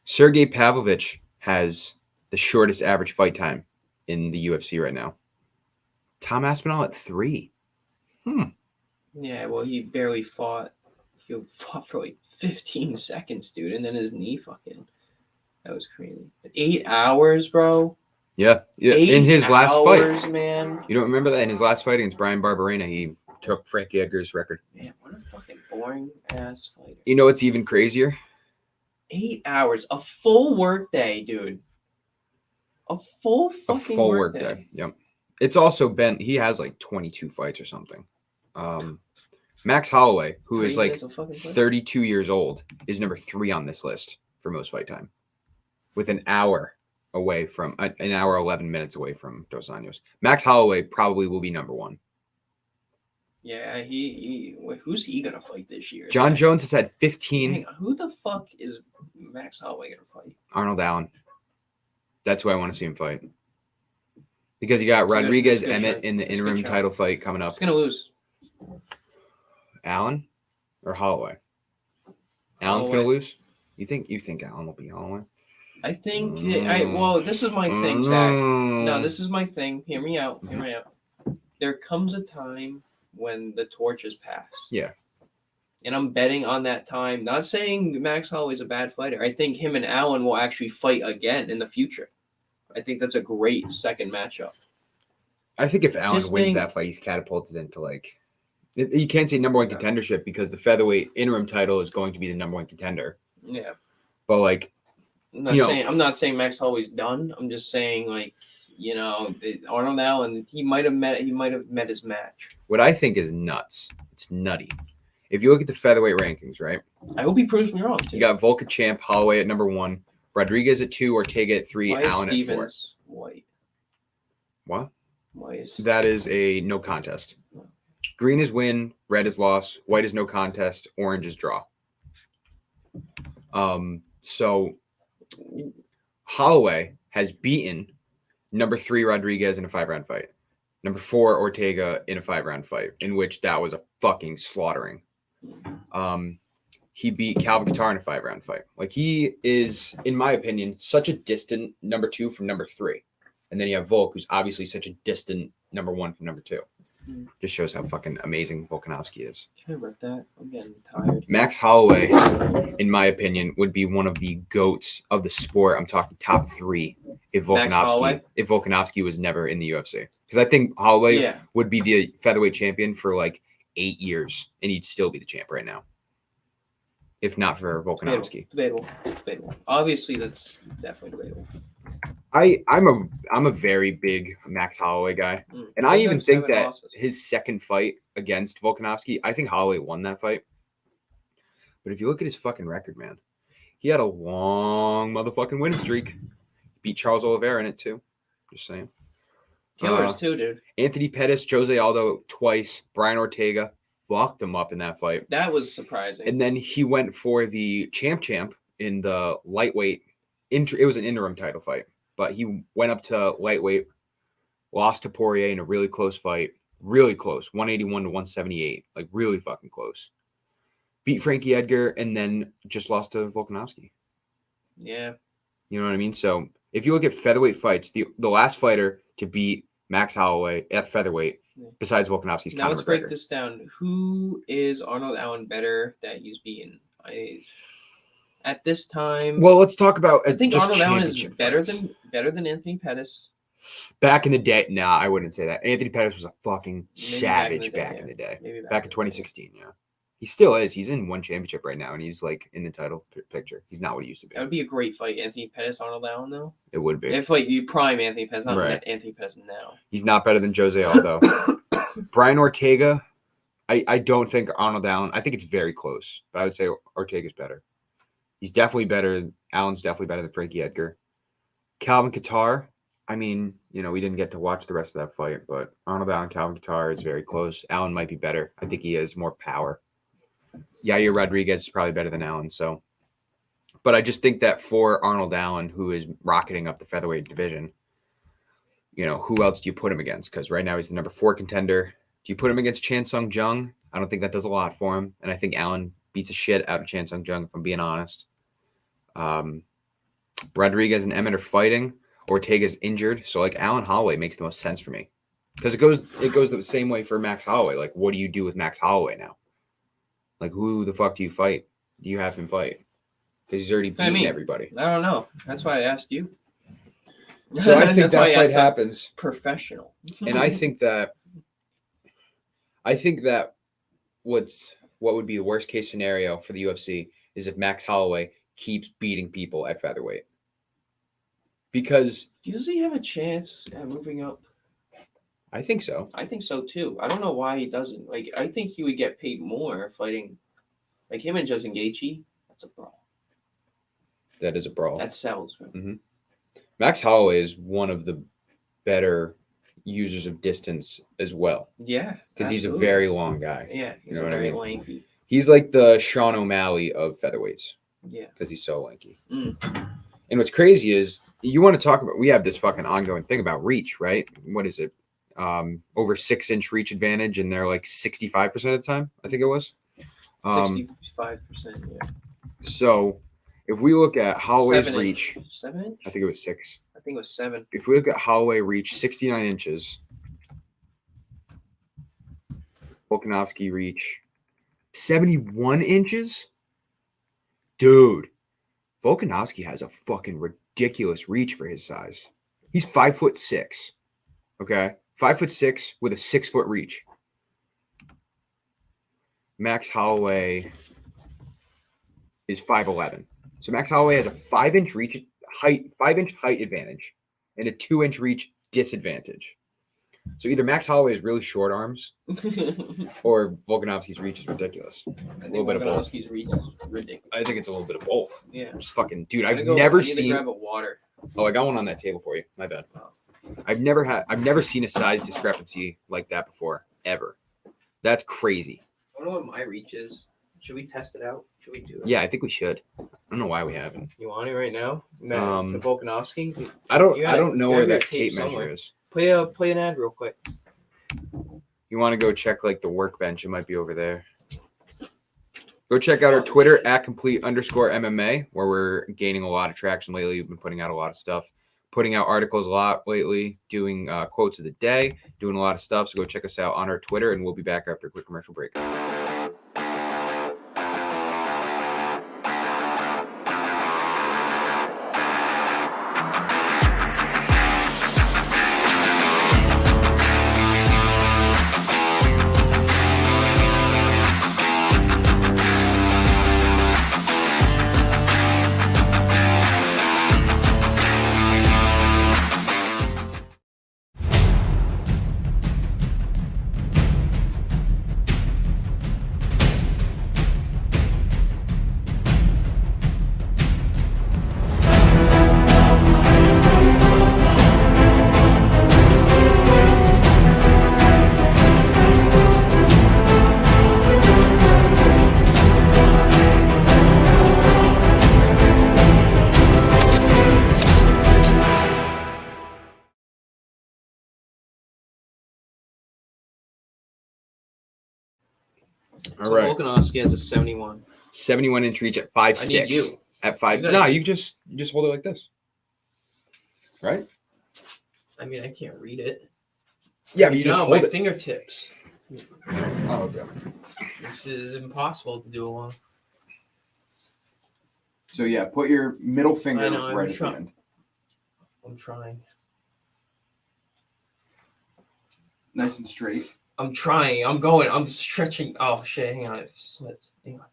Sergey Pavlovich has the shortest average fight time in the UFC right now. Tom Aspinall at 3. Yeah, well, he barely fought. He fought for like 15 seconds, dude, and then his knee fucking. That was crazy. 8 hours, bro. Yeah. 8 in his last hours, fight. man. You don't remember that? In his last fight against Brian Barberena, he took Frankie Edgar's record. Man, what a fucking boring ass fighter. You know what's even crazier? 8 hours, a full work day, dude. A full fucking work day. Yep. It's also been he has like 22 fights or something. Max Holloway, who 3 is like minutes of fucking fight? 32 years old, is number 3 on this list for most fight time, with an hour away from an hour 11 minutes away from Dos Anjos. Max Holloway probably will be number 1. Yeah, wait, who's he gonna fight this year? Jon Jones has had 15. Hang on, who the fuck is Max Holloway gonna fight? Arnold Allen. That's who I want to see him fight. Because you got It's a good- Rodriguez it's a good Emmett shot. in the It's a good interim shot. title fight coming up. He's gonna lose. Allen or Holloway? Allen's gonna Holloway. lose. You think Allen will be Holloway? I think. Well, this is my thing, Zach. No, this is my thing. Hear me out. There comes a time when the torch is passed. Yeah. And I'm betting on that time. Not saying Max Holloway's a bad fighter. I think him and Allen will actually fight again in the future. I think that's a great second matchup. I think if Allen Just wins think- that fight, he's catapulted into like you can't say number one contendership because the featherweight interim title is going to be the number one contender. Yeah. But like, I'm not saying Max Holloway's done. I'm just saying like, Arnold Allen, he might have met his match. what I think is nuts. It's nutty. If you look at the featherweight rankings, right? I hope he proves me wrong too. You got Volka Champ, Holloway at number 1, Rodriguez at 2, Ortega at 3, Why is Allen Stevens at 4. white? What? Why is That is a no contest. Green is win, red is loss, white is no contest, orange is draw. So Holloway has beaten number 3 Rodriguez in a 5-round fight, number 4 Ortega in a 5-round fight, in which that was a fucking slaughtering. He beat Calvin Kattar in a 5-round fight. Like, he is, in my opinion, such a distant number 2 from number 3. And then you have Volk, who's obviously such a distant number 1 from number 2. Just shows how fucking amazing Volkanovski is. Can I rip that? I'm getting tired. Max Holloway, in my opinion, would be one of the GOATs of the sport. I'm talking top 3 if Volkanovski was never in the UFC. Because I think Holloway would be the featherweight champion for like 8 years, and he'd still be the champ right now. If not for Volkanovski. Debatable. Obviously, that's definitely debatable. I'm a very big Max Holloway guy. And I even think that his second fight against Volkanovski, I think Holloway won that fight. But if you look at his fucking record, man, he had a long motherfucking winning streak. Beat Charles Oliveira in it too. Just saying. Killers too, dude. Anthony Pettis, Jose Aldo twice, Brian Ortega fucked him up in that fight. That was surprising. And then he went for the champ in the lightweight. It was an interim title fight. But he went up to lightweight, lost to Poirier in a really close fight. Really close. 181 to 178. Like, really fucking close. Beat Frankie Edgar and then just lost to Volkanovski. Yeah. You know what I mean? So, if you look at featherweight fights, the last fighter to beat Max Holloway at featherweight, besides Volkanovski, is Now Conor let's McGregor. break this down. Who is Arnold Allen better that he's beaten? At this time, Well, let's talk about. I think just Arnold Allen is better fights. than Anthony Pettis. Back in the day, nah, I wouldn't say that. Anthony Pettis was a fucking savage back in the day. Maybe Back in 2016, yeah. He still is. He's in one championship right now, and he's like in the title picture. He's not what he used to be. That would be a great fight, Anthony Pettis, Arnold Allen, though. It would be. If like you prime Anthony Pettis, not Right. Anthony Pettis now. He's not better than Jose Aldo. Brian Ortega, I don't think Arnold Allen. I think it's very close, but I would say Ortega's better. He's definitely better. Allen's definitely better than Frankie Edgar. Calvin Kattar, I mean, we didn't get to watch the rest of that fight, but Arnold Allen, Calvin Kattar is very close. Allen might be better. I think he has more power. Yair Rodriguez is probably better than Allen. So, but I just think that for Arnold Allen, who is rocketing up the featherweight division, who else do you put him against? Because right now he's the number 4 contender. Do you put him against Chan Sung Jung? I don't think that does a lot for him. And I think Allen beats the shit out of Chan Sung Jung, if I'm being honest. Rodriguez and Emmett are fighting. Ortega's injured. So, like, Allen Holloway makes the most sense for me. Because it goes the same way for Max Holloway. Like, what do you do with Max Holloway now? Like, who the fuck do you fight? Do you have him fight? Because he's already beaten everybody. I don't know. That's why I asked you. So I think that fight happens. Professional. And I think that what would be the worst case scenario for the UFC is if Max Holloway keeps beating people at featherweight. Because does he have a chance at moving up? I think so. I think so too. I don't know why he doesn't. Like, I think he would get paid more fighting like him and Justin Gaethje. That's a brawl. That is a brawl. That sells, man. Mm-hmm. Max Holloway is one of the better users of distance as well. Yeah. Because he's a very long guy. Yeah. He's very lanky. He's like the Sean O'Malley of featherweights. Yeah. Because he's so lanky. And what's crazy is you want to talk about, we have this fucking ongoing thing about reach, right? What is it? Over 6-inch reach advantage, and they're like 65% of the time, I think it was. 65%, yeah. So if we look at Holloway's 7 reach, 7 inch? I think it was 6. I think it was 7. If we look at Holloway reach, 69 inches. Volkanovski reach, 71 inches? Dude, Volkanovski has a fucking ridiculous reach for his size. He's 5'6". Okay? 5'6" with a 6-foot reach. Max Holloway is 5'11". So Max Holloway has a 5-inch height advantage and a 2-inch reach disadvantage. So either Max Holloway has really short arms or Volkanovski's reach is ridiculous. I little bit of both. Volkanovski's reach is ridiculous. I think it's a little bit of both. Yeah. Just fucking dude, I I've need never to seen. grab a water. Oh, I got one on that table for you. My bad. I've never seen a size discrepancy like that before, ever. That's crazy. I don't know what my reach is. Should we test it out? Should we do it? Yeah, I think we should. I don't know why we haven't. You want it right now? Man, it's a Volkanovski. I don't know where that tape measure is. Play an ad real quick. You want to go check like the workbench? It might be over there. Go check out our Twitter @complete_MMA, where we're gaining a lot of traction lately. We've been putting out a lot of stuff, putting out articles a lot lately, doing quotes of the day, doing a lot of stuff. So go check us out on our Twitter, and we'll be back after a quick commercial break. All right. Volkanovski has a 71. 71-inch reach at 5'6". I need you. At 5. No, you just hold it like this. Right? I mean, I can't read it. Yeah, but you just hold my it. fingertips. Oh, okay. This is impossible to do alone. So yeah, put your middle finger right at the end. I'm trying. Nice and straight. I'm trying. I'm going. I'm stretching. Oh shit! Hang on, it slipped. Hang on.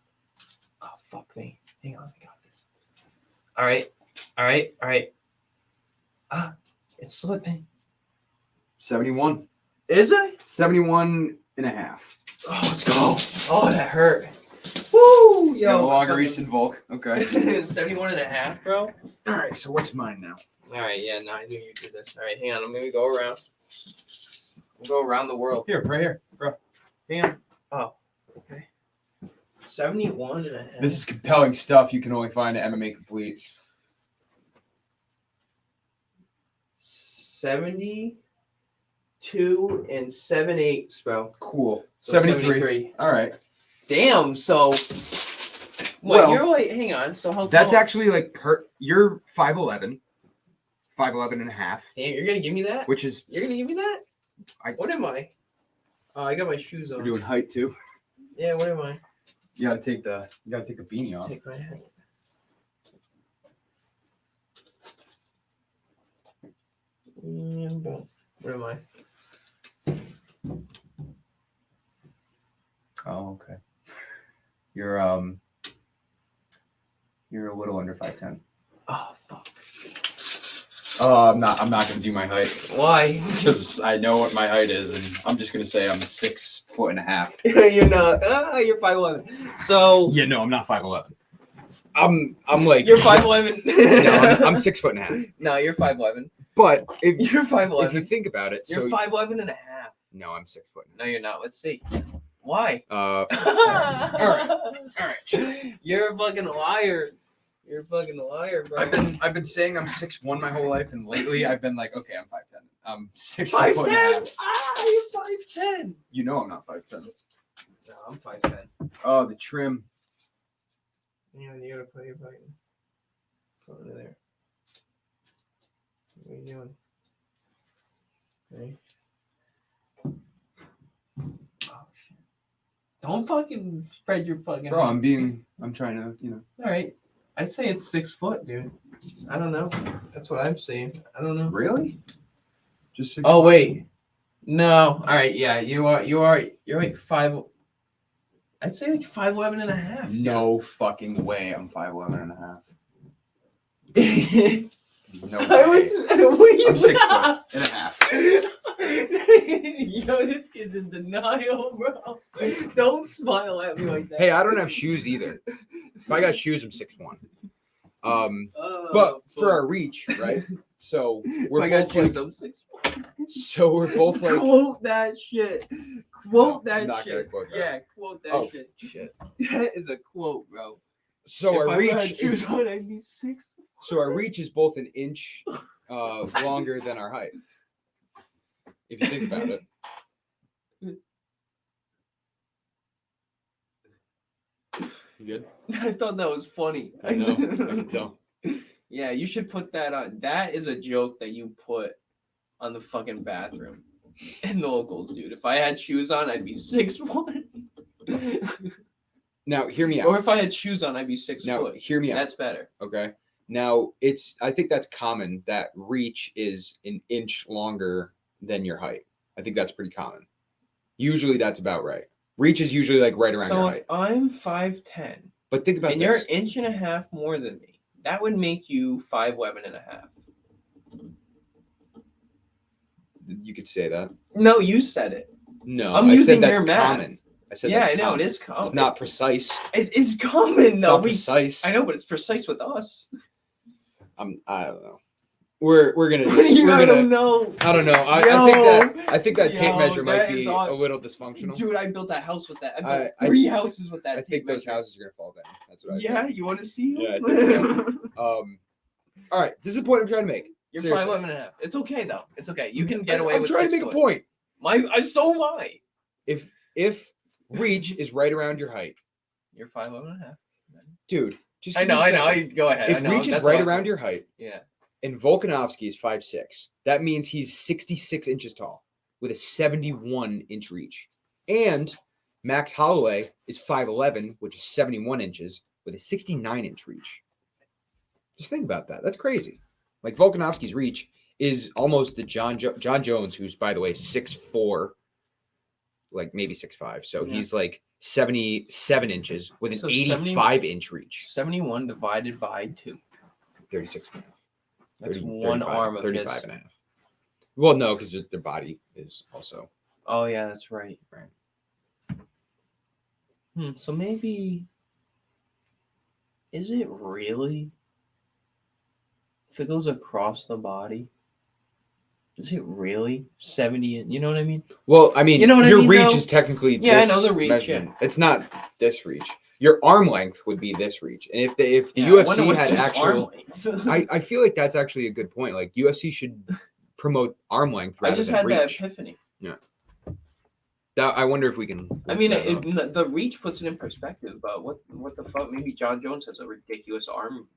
Oh fuck me. Hang on, I got this. All right. Ah, it's slipping. 71. Is it? 71 and a half. Oh, let's go. Oh, that hurt. Woo! Yo, no longer reach in Volk. Okay. 71 and a half, bro. All right. So what's mine now? All right. Yeah. No, I knew you'd do this. All right. Hang on. I'm gonna go around. We'll go around the world. Here, right here, bro. Hang on. Oh, okay. 71 and a half. This is compelling stuff you can only find at MMA Complete. 72 and 7/8, bro. Cool. So 73. All right. Damn. So, Well, you're like, hang on. So how? That's tall? actually like you're 5'11", 5'11 and a half. Damn, you're gonna give me that? Which is You're gonna give me that? What am I? Oh, I got my shoes on. We're doing height too. Yeah. What am I? You gotta take the beanie off. Take my hat. Boom. What am I? Oh, okay. You're a little under 5'10". Oh fuck. Oh, I'm not gonna do my height. Why? Because I know what my height is, and I'm just gonna say I'm 6'1.5". You're not. You're 5'11". So Yeah, no, I'm not 5'11". I'm like you're 5'11". No, I'm 6'1.5". No, you're 5'11". But if You're 5'11". if you think about it, You're so 5'11 and a half. no, I'm 6'. No, you're not. Let's see. Why? All right. You're a fucking liar. You're a fucking liar, bro. I've been saying I'm 6'1" my whole life, and lately I've been like, okay, I'm 5'10". I'm 6'1.5". 5'10". You're 5'10". You know I'm not 5'10". No, I'm 5'10". Oh, the trim. Yeah, you gotta put your button. Put it there. What are you doing? Okay. Oh shit! Don't fucking spread your fucking. Bro, I'm trying to, All right, I say it's 6 foot, dude. I don't know. That's what I'm saying. I don't know. Really? Just 6. Oh wait, No. All right. Yeah, you're like 5. I'd say like 5'11" and a half. Dude. No fucking way. I'm 5'11" and a half. No I way. I'm 6 foot and a half. Yo, this kid's in denial, bro. Don't smile at me like that. Hey, I don't have shoes either. If I got shoes, I'm 6'1". Oh, But for our reach, right? So we're if I got both like, shoes, I'm 6'1". so we're both like, Quote that shit. Quote No, I'm that not gonna shit. quote that. Yeah, quote that oh shit. shit. That is a quote, bro. So if our I reach had is shoes on, I'd be 6. so our reach is both an inch longer than our height. If you think about it. You good? I thought that was funny. I know. I can tell. Yeah, you should put that on. That is a joke that you put on the fucking bathroom in the locals, dude. If I had shoes on, I'd be 6'1". Now, hear me out. Or if I had shoes on, I'd be 6 Now, foot. hear me out. That's better. Okay. Now, I think that's common that reach is an inch longer than your height. I think that's pretty common. Usually that's about right. Reach is usually like right around your So height. if I'm 5'10", But think about and this. you're an inch and a half more than me, that would make you 5'11" and a half. You could say that. No, you said it. No, I'm I using said that's your math. common. I said Yeah, that's I know common. it is common. It's not precise. It is common. It's No, not precise. I know, but it's precise with us. I don't know. We're gonna. What do you? I don't know. I don't know. I think that tape measure might be a little dysfunctional. Dude, I built that house with that. I built I- 3 houses with that. I tape think those measure. houses are gonna fall down. That's what I Yeah, think. you want to see? Yeah, I them? think so. All right. This is the point I'm trying to make. You're Seriously. 5'11" and a half. It's okay though. It's okay. You can get away I'm with. trying to 6 make a foot. point. So am I. If reach is right around your height, You're 5'11" and a half. dude. Just I give me know. a I know. second. Go ahead. If I know. reach is That's right awesome. around your height, Yeah. and Volkanovski is 5'6", that means he's 66 inches tall with a 71-inch reach. And Max Holloway is 5'11", which is 71 inches with a 69-inch reach. Just think about that. That's crazy. Like Volkanovski's reach is almost the Jon Jones, who's, by the way, 6'4", like maybe 6'5". So Yeah. he's like 77 inches with an So 85-inch reach. 71 divided by 2. 36 and a half. That's 30, one 35, arm of 35 his. and a half. Well, no, because their body is also Oh yeah, that's right. right. So maybe is it really? If it goes across the body, is it really 70? You know what I mean? Well, I mean, You know what I your mean, reach though? is technically Yeah, I this know the reach, measurement. It's not this reach. Your arm length would be this reach, and if the Yeah, I wonder UFC what's had his arm actual, length. I feel like that's actually a good point. Like UFC should promote arm length I rather just than had that reach. epiphany. I wonder if we can. I mean, look that up. the reach puts it in perspective. But what the fuck? Maybe Jon Jones has a ridiculous arm,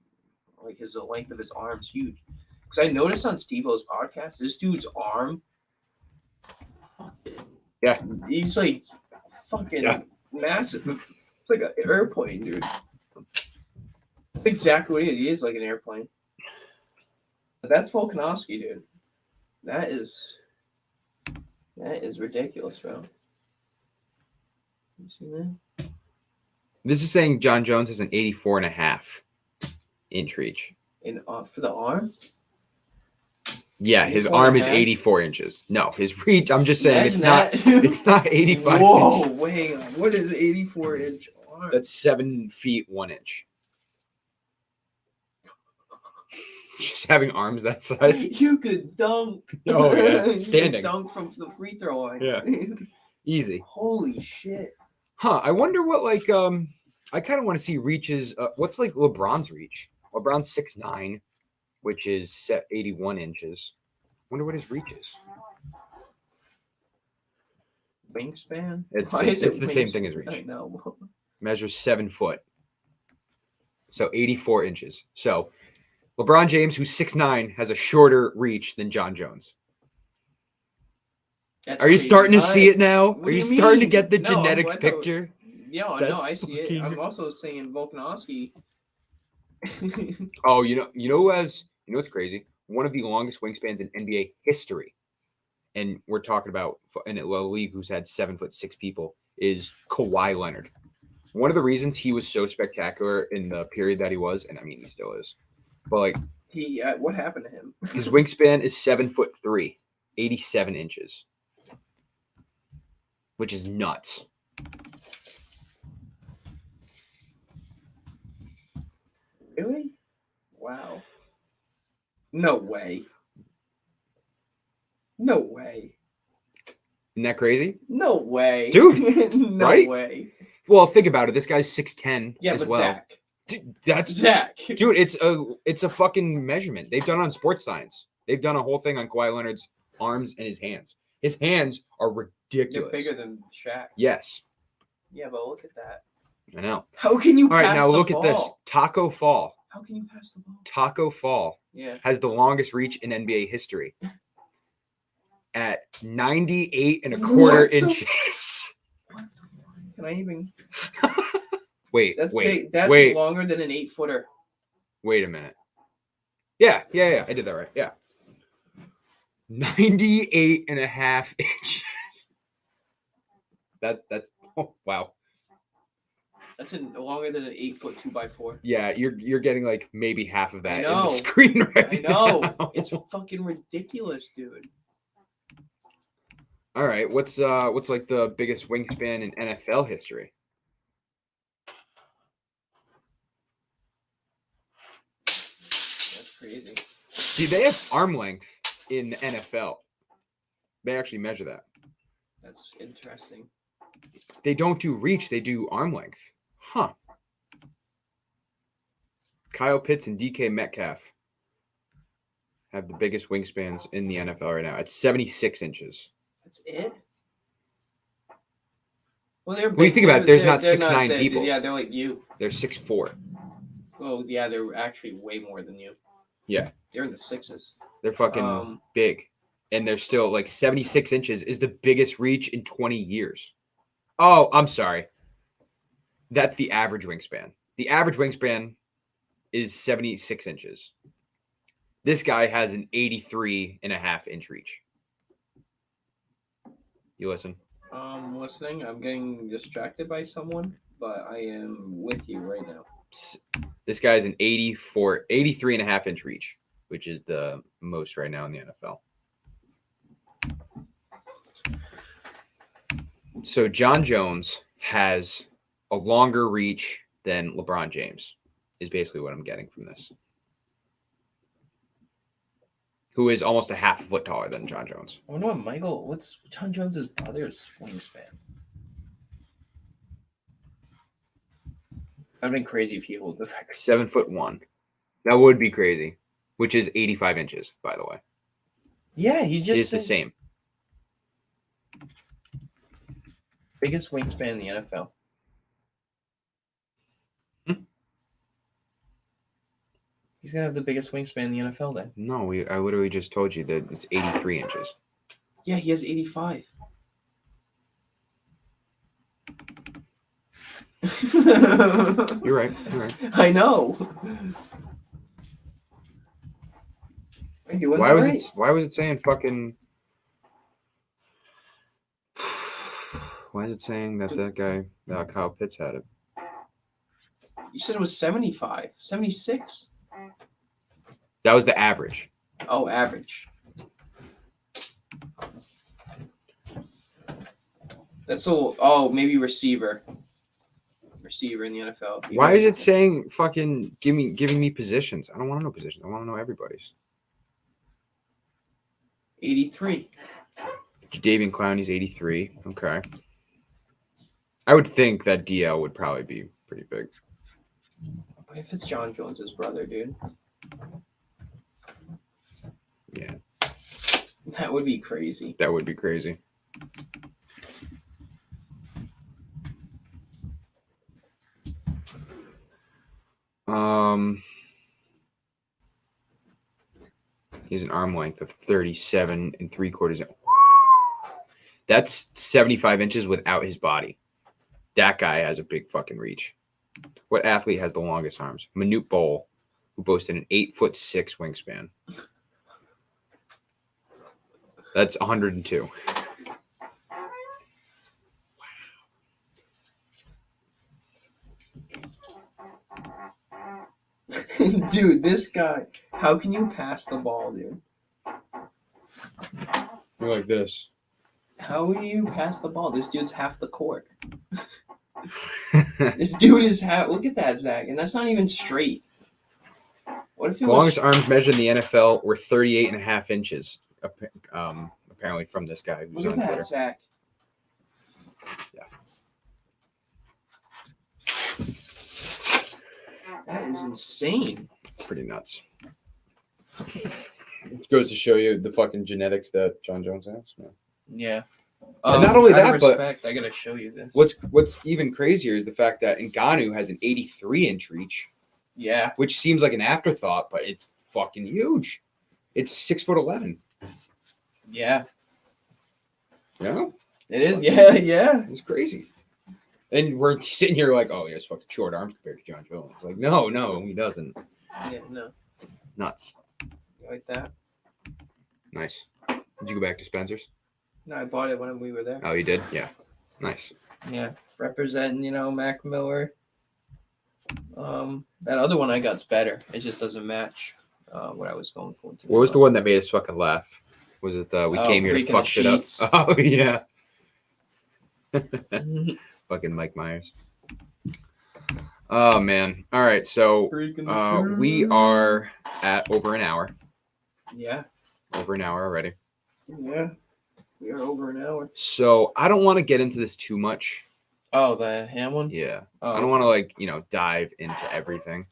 like the length of his arm's huge. Because I noticed on Steve-O's podcast, this dude's arm. Yeah. He's like fucking Yeah. massive. It's like an airplane, dude. That's exactly what he is. He is like an airplane. But that's Volkanovski, dude. That is ridiculous, bro. You see that? This is saying Jon Jones has an 84.5-inch reach. For the arm? Yeah, his 84.5? arm is 84 inches. No, his reach. I'm just saying Imagine it's not 85. Whoa, inches. wait. What is 84-inch arm? That's 7 feet 1 inch. Just having arms that size. You could dunk. Oh yeah, You could standing. dunk from the free throw line. Yeah. Easy. Holy shit. Huh? I wonder what I kind of want to see reaches. What's like LeBron's reach? LeBron's 6'9", which is 81 inches. Wonder what his reach is. Wingspan? It's Why is it the same wings- thing as reach. I know. Measures 7 foot. So 84 inches. So LeBron James, who's 6'9", has a shorter reach than Jon Jones. That's Are you crazy. starting to see it now? What Are do you you starting to mean? get the No, genetics I thought- picture? Yeah, no, That's I see it. fucking- I'm also saying Volkanovski. Oh, you know what's crazy? One of the longest wingspans in NBA history. and we're talking about in a league who's had 7'6" people, is Kawhi Leonard. One of the reasons he was so spectacular in the period that he was, and I mean he still is, but like what happened to him? his wingspan is 7'3", 87 inches, which is nuts. Really? Wow. No way. No way. Isn't that crazy? No way. Dude, no right? way. Well, think about it. This guy's 6'10" Yeah, as but well. Zach. Dude, that's Zach. Dude, it's a fucking measurement. They've done it on sports science. They've done a whole thing on Kawhi Leonard's arms and his hands. His hands are ridiculous. They're bigger than Shaq. Yes. Yeah, but look at that. I know. How can you All right, pass now the look ball? at this. Taco Fall. How can you pass the ball? Taco Fall Yeah. has the longest reach in NBA history at 98 and a quarter inches. What the fuck? Can I even? Wait, That's wait, big. That's wait. longer than an 8-footer. Wait a minute. Yeah. I did that right. Yeah. 98 and a half inches. That's oh wow. That's longer than an 8-foot 2x4. Yeah, you're getting like maybe half of that in the know. screen right I know. now. It's fucking ridiculous, dude. All right, what's like the biggest wingspan in NFL history? That's crazy. See, they have arm length in the NFL. They actually measure that. That's interesting. They don't do reach, they do arm length. Huh. Kyle Pitts and DK Metcalf have the biggest wingspans in the NFL right now. It's 76 inches. That's it? Well, they're big. When you think about it, there's not they're 6'9" people. Yeah, they're like you. They're 6'4". Oh, yeah, they're actually way more than you. Yeah. They're in the 6s. They're fucking big. And they're still like 76 inches is the biggest reach in 20 years. Oh, I'm sorry. That's the average wingspan. The average wingspan is 76 inches. This guy has an 83 and a half inch reach. You listen? I'm listening. I'm getting distracted by someone, but I am with you right now. This guy's an 83 and a half inch reach, which is the most right now in the NFL. So Jon Jones has a longer reach than LeBron James, is basically what I'm getting from this. Who is almost a half a foot taller than Jon Jones. I wonder what's Jon Jones' brother's wingspan? I've been crazy if he holds the record. 7'1". That would be crazy, which is 85 inches, by the way. Yeah, he just is the same. Biggest wingspan in the NFL. He's gonna have the biggest wingspan in the NFL then. No, I literally just told you that it's 83 inches. Yeah, he has 85. You're right. I know. Why was it saying fucking? Why is it saying that guy, Kyle Pitts, had it? You said it was 75, 76. That was the average. Oh, average. That's so. Oh, maybe receiver. Receiver in the NFL. Why is it saying fucking giving me positions? I don't want to know positions. I want to know everybody's. 83. Jadeveon Clowney's 83. Okay. I would think that DL would probably be pretty big. But if it's Jon Jones' brother, dude. Yeah. That would be crazy. That would be crazy. He's an arm length of 37 3/4. That's 75 inches without his body. That guy has a big fucking reach. What athlete has the longest arms? Manute Bol, who boasted an 8'6" wingspan. That's 102. Dude, this guy. How can you pass the ball, dude? You're like this. How do you pass the ball? This dude's half the court. This dude is half. Look at that, Zach, and that's not even straight. What if it The was longest arms measured in the NFL were 38.5 inches. Apparently from this guy who's Look on at Twitter. that, Zach. Yeah. That is insane. It's pretty nuts. It goes to show you the fucking genetics that Jon Jones has. Yeah. Yeah. And not only out of that, but respect, I gotta show you this. What's even crazier is the fact that Ngannou has an 83-inch reach, Yeah. which seems like an afterthought, but it's fucking huge. It's 6'11". Yeah. Yeah, It is. Yeah. Yeah. it's crazy. And we're sitting here like, oh, he has fucking short arms compared to Jon Jones. Like, no, he doesn't. Yeah. No. Nuts. You like that? Nice. Did you go back to Spencer's? No, I bought it when we were there. Oh, you did? Yeah. Nice. Yeah. Representing, Mac Miller. That other one I got's better. It just doesn't match what I was going for. What was the one that made us fucking laugh? Was it we came here to Freaking fuck the shit up? sheets. Oh, yeah. Fucking Mike Myers. Oh, man. All right. So we are at over an hour. Yeah. Over an hour already. Yeah. We are over an hour. So I don't want to get into this too much. Oh, the ham one? Yeah. Oh, I don't want to dive into everything.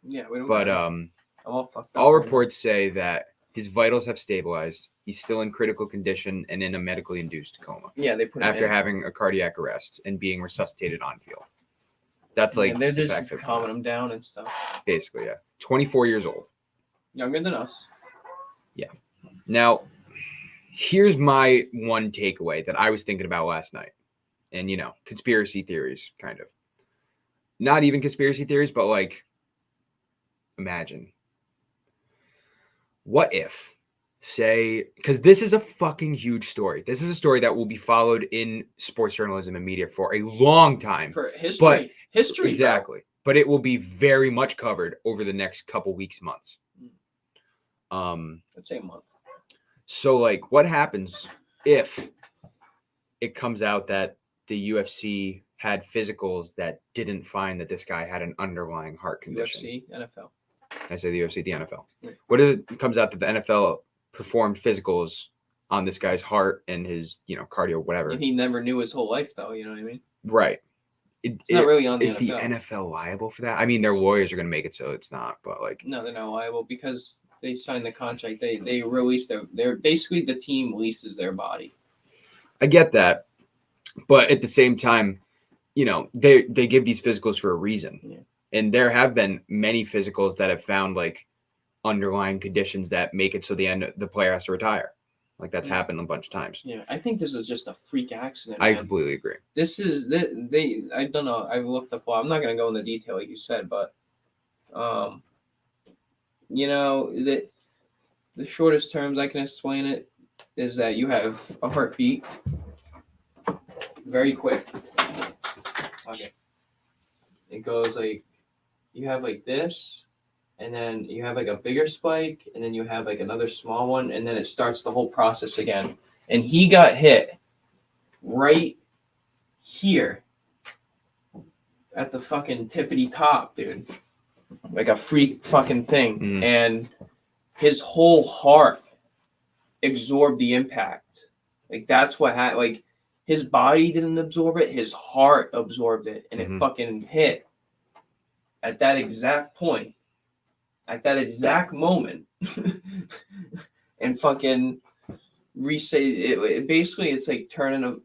Yeah, we don't. But I'm all fucked up. all reports say that his vitals have stabilized. He's still in critical condition and in a medically induced coma Yeah, they put him after in. having a cardiac arrest and being resuscitated on field. That's like And they're the just facts of it. calming him down and stuff. Basically, yeah. 24 years old. Younger than us. Now, here's my one takeaway that I was thinking about last night. And, conspiracy theories, kind of. Not even conspiracy theories, but imagine. What if, because this is a fucking huge story. This is a story that will be followed in sports journalism and media for a long time. For history. But- history. Exactly. But it will be very much covered over the next couple weeks, months. Let's say a month. So, what happens if it comes out that the UFC had physicals that didn't find that this guy had an underlying heart condition? UFC, NFL. I say the UFC, the NFL. Right. What if it comes out that the NFL performed physicals on this guy's heart and his, cardio, whatever? And he never knew his whole life, though. You know what I mean? Right. It's not really on the Is NFL. the NFL liable for that? I mean, their lawyers are going to make it so it's not, but No, they're not liable because they signed the contract. They release their basically the team leases their body. I get that. But at the same time, they give these physicals for a reason. Yeah. And there have been many physicals that have found underlying conditions that make it so the player has to retire. That's happened a bunch of times. Yeah, I think this is just a freak accident. I man. completely agree. This is I don't know. I've looked up. I'm not gonna go into detail like you said, but the shortest terms I can explain it is that you have a heartbeat, very quick. Okay, it goes you have this, and then you have a bigger spike, and then you have another small one, and then it starts the whole process again. And he got hit right here at the fucking tippity top, dude. Like a freak fucking thing. Mm. And his whole heart absorbed the impact. That's what happened. His body didn't absorb it, his heart absorbed it, and it fucking hit at that exact point, at that exact moment, and fucking reset it. Basically, it's like turning a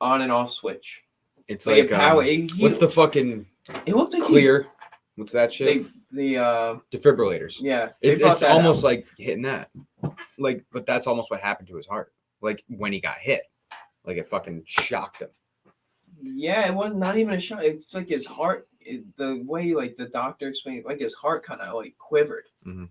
on and off switch. It's a power. What's the fucking It looked like clear? What's that shit? The defibrillators. Yeah, It's almost like hitting that. But that's almost what happened to his heart. When he got hit, it fucking shocked him. Yeah, it was not even a shock. It's like his heart. The way the doctor explained, his heart kind of quivered. Mm-hmm.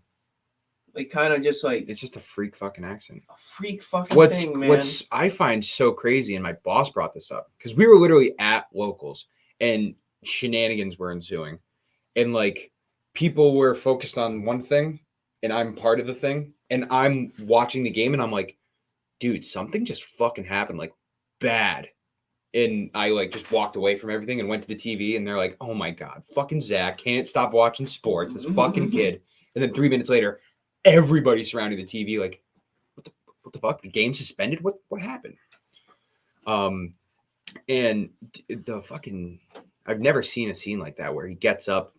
Like kind of just like It's just a freak fucking accent. a freak fucking What's thing, man. what's I find so crazy, and my boss brought this up because we were literally at locals and shenanigans were ensuing, and like people were focused on one thing, and I'm part of the thing, and I'm watching the game, and I'm like, dude, something just fucking happened, like bad. And I like just walked away from everything and went to the TV, and they're like, "Oh my god, fucking Zach can't stop watching sports. This fucking kid." And then 3 minutes later, everybody surrounding the TV, like, "What the fuck? The game suspended? What happened?" And the fucking, I've never seen a scene like that where he gets up,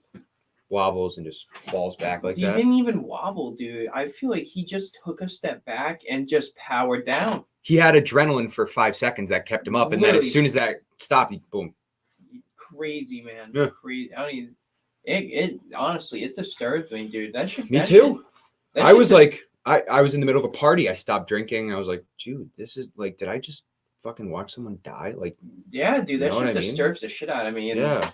wobbles, and just falls back like He that. didn't even wobble, dude. I feel like he just took a step back and just powered down. He had adrenaline for 5 seconds that kept him up, and then Literally. as soon as that stopped, he boom. Crazy, man. Yeah. Crazy. I don't even. It honestly, it disturbs me, dude. That shit. Me that too. shit- I was like, I was in the middle of a party. I stopped drinking. I was like, dude, this is like, did I just fucking watch someone die? Like, yeah, dude, that you know shit what I mean? disturbs the shit out of me. And, yeah.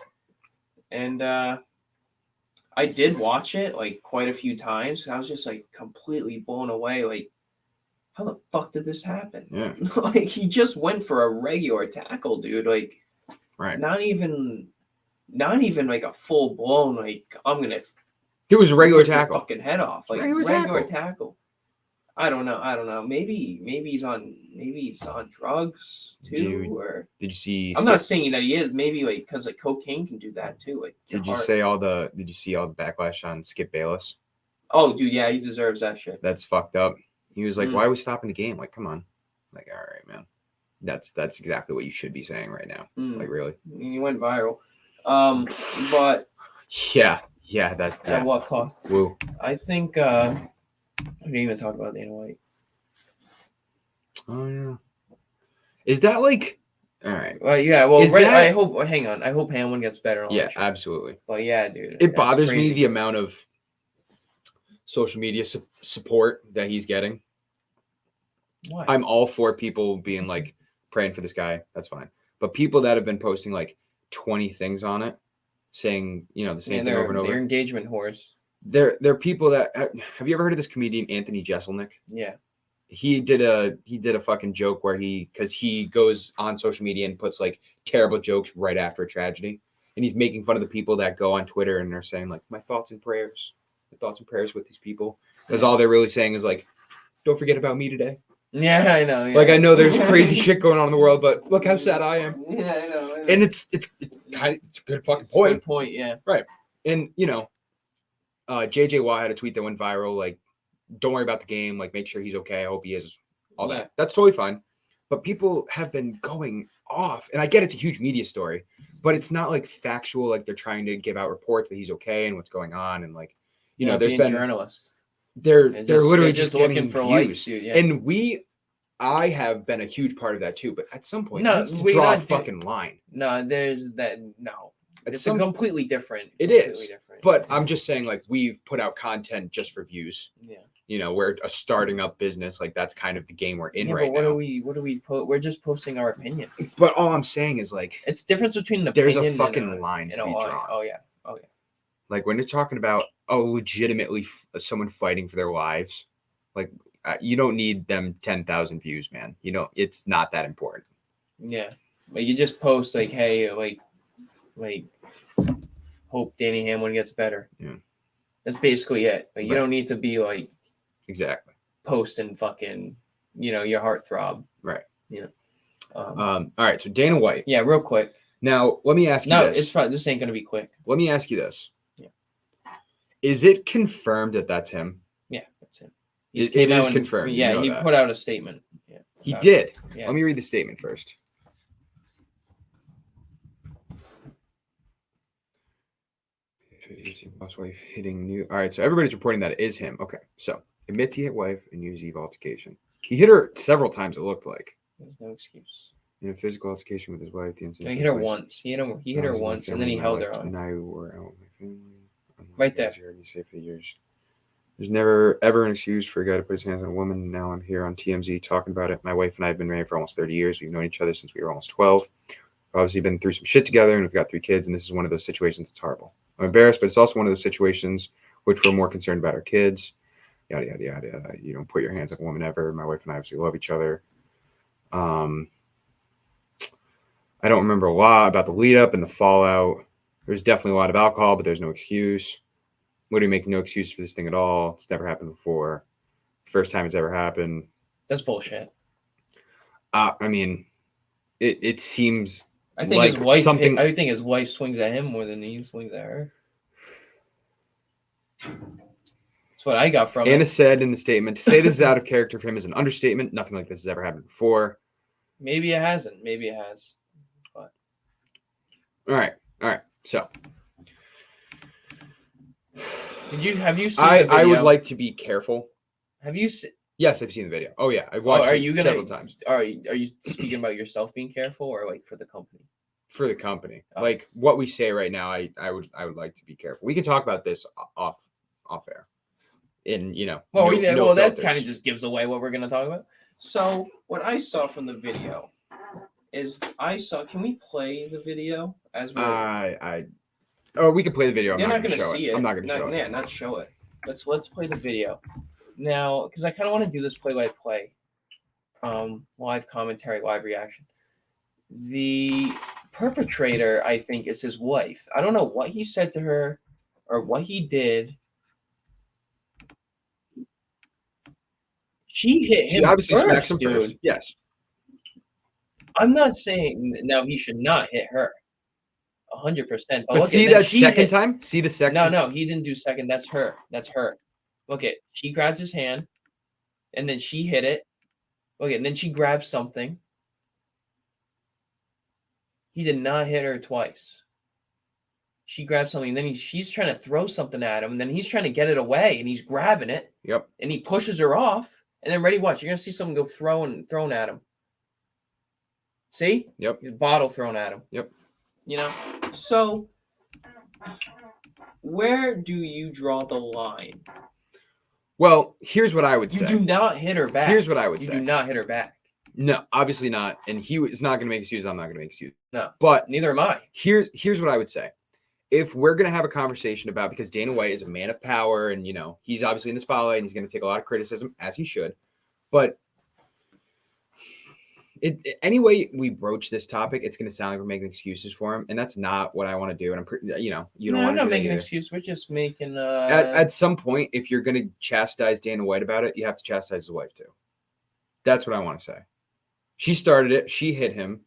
And I did watch it like quite a few times. I was just like completely blown away. Like, how the fuck did this happen? Yeah. Like, he just went for a regular tackle, dude. Like, Right. not even like a full blown like I'm gonna. It was a regular rip your tackle. fucking head off, like Regular tackle. I don't know. Maybe he's on drugs too, Dude, or Did you see? I'm not saying that he is. Maybe like because like cocaine can do that too. Like Did you see all the backlash on Skip Bayless? Oh, dude, yeah, he deserves that shit. That's fucked up. He was like, "Why are we stopping the game? Like, come on." Like, all right, man. That's exactly what you should be saying right now. Like, really. He went viral. But yeah, that. at what cost? Woo. I think. I didn't even talk about Dana White. Oh yeah. Is that like? All right. Well, yeah. Well, Is that- I hope. Hang on. I hope Hamlin gets better. On Yeah, that shit. absolutely. But yeah, dude. It that's bothers crazy. me the amount of social media support that he's getting. Why? I'm all for people being like praying for this guy. That's fine. But people that have been posting like 20 things on it, saying the same thing over and over. They're engagement whores. They're people that have you ever heard of this comedian Anthony Jeselnik? Yeah. He did a fucking joke where because he goes on social media and puts like terrible jokes right after a tragedy, and he's making fun of the people that go on Twitter and they're saying like my thoughts and prayers with these people, because all they're really saying is like, don't forget about me today. Yeah, I know. Yeah. Like, I know there's crazy shit going on in the world, but look how sad I am. Yeah, I know. And it's a good fucking It's a point. good point, yeah. Right. And JJ Watt had a tweet that went viral, like, don't worry about the game, like, make sure he's okay. I hope he is. All that. That's totally fine. But people have been going off, and I get it's a huge media story, but it's not like factual, like they're trying to give out reports that he's okay and what's going on, and like, there's been journalists. They're literally just looking for views. likes, dude. Yeah. And I have been a huge part of that too, but at some point, No, needs to we draw a not do- fucking line. No, there's that. No, it's a completely different. It is, but I'm just saying, like, we've put out content just for views. Yeah. We're a starting up business. Like, that's kind of the game we're in right but now. What do we put? We're just posting our opinion. But all I'm saying is, like, It's difference between an there's opinion a fucking and line to be drawn. Oh yeah. Like, when you're talking about legitimately someone fighting for their lives, like, you don't need them 10,000 views, man. It's not that important. Yeah, but you just post like, hey, like, hope Danny Hamlin gets better. Yeah, that's basically it. Like, you don't need to be like exactly posting fucking, your heartthrob. Right. All right. So Dana White. Yeah, real quick. Now let me ask you this. It's probably this ain't gonna be quick. Let me ask you this. Yeah. Is it confirmed that that's him? Yeah, that's him. It is confirmed. Yeah, he put out a statement. Yeah, he did. Yeah. Let me read the statement first. Wife hitting new. All right, so everybody's reporting that it is him. Okay, so admits he hit wife in New Year's Eve altercation. He hit her several times. It looked like. There's no excuse. In a physical altercation with his wife, the incident. He hit her once. He hit her once, and then he held her on. And I were out with my family. Right there. You safe for years. There's never ever an excuse for a guy to put his hands on a woman. Now I'm here on TMZ talking about it. My wife and I have been married for almost 30 years. We've known each other since we were almost 12. We've obviously been through some shit together, and we've got 3 kids. And this is one of those situations that's horrible. I'm embarrassed, but it's also one of those situations which we're more concerned about our kids. yada yada yada. You don't put your hands on a woman ever. My wife and I obviously love each other. I don't remember a lot about the lead up and the fallout. There's definitely a lot of alcohol, but there's no excuse. Literally making no excuse for this thing at all. It's never happened before. First time it's ever happened. That's bullshit. I mean, it seems I think like his wife. something. I think his wife swings at him more than he swings at her. That's what I got from Anna it. said in the statement, to say this is out of character for him is an understatement. Nothing like this has ever happened before. Maybe it hasn't. Maybe it has. But All right. So have you seen the video? I would like to be careful. Have you seen? Yes, I've seen the video. Oh yeah, I've watched it several times. Are you speaking about yourself being careful or like for the company? For the company. Oh. Like what we say right now, I would like to be careful. We can talk about this off air. In That kind of just gives away what we're going to talk about. So what I saw from the video is Can we play the video as we we can play the video. You're not going to see it. I'm not going to show it. Yeah, not show it. Let's play the video now because I kind of want to do this play by play, live commentary, live reaction. The perpetrator, I think, is his wife. I don't know what he said to her or what he did. She hit him. She obviously smacks him dude. first. Yes. I'm not saying now he should not hit her. 100%. But see that second time? See the second? No, he didn't do second. That's her. Look at. She grabbed his hand, and then she hit it. Okay, and then she grabbed something. He did not hit her twice. She grabbed something, and then she's trying to throw something at him, and then he's trying to get it away, and he's grabbing it. Yep. And he pushes her off, and then ready, watch. You're gonna see someone go thrown at him. See? Yep. His bottle thrown at him. Yep. So where do you draw the line? Well, here's what I would say. You do not hit her back. Here's what I would say. You do not hit her back. No, obviously not. And he is not going to make excuses. I'm not going to make excuses. No. But neither am I. Here's what I would say. If we're going to have a conversation about, because Dana White is a man of power and, he's obviously in the spotlight and he's going to take a lot of criticism, as he should. But any way we broach this topic, it's going to sound like we're making excuses for him. And that's not what I want to do. And I'm pretty, you don't want to. I'm not making an excuse. We're just making. At some point, if you're going to chastise Dana White about it, you have to chastise his wife too. That's what I want to say. She started it. She hit him.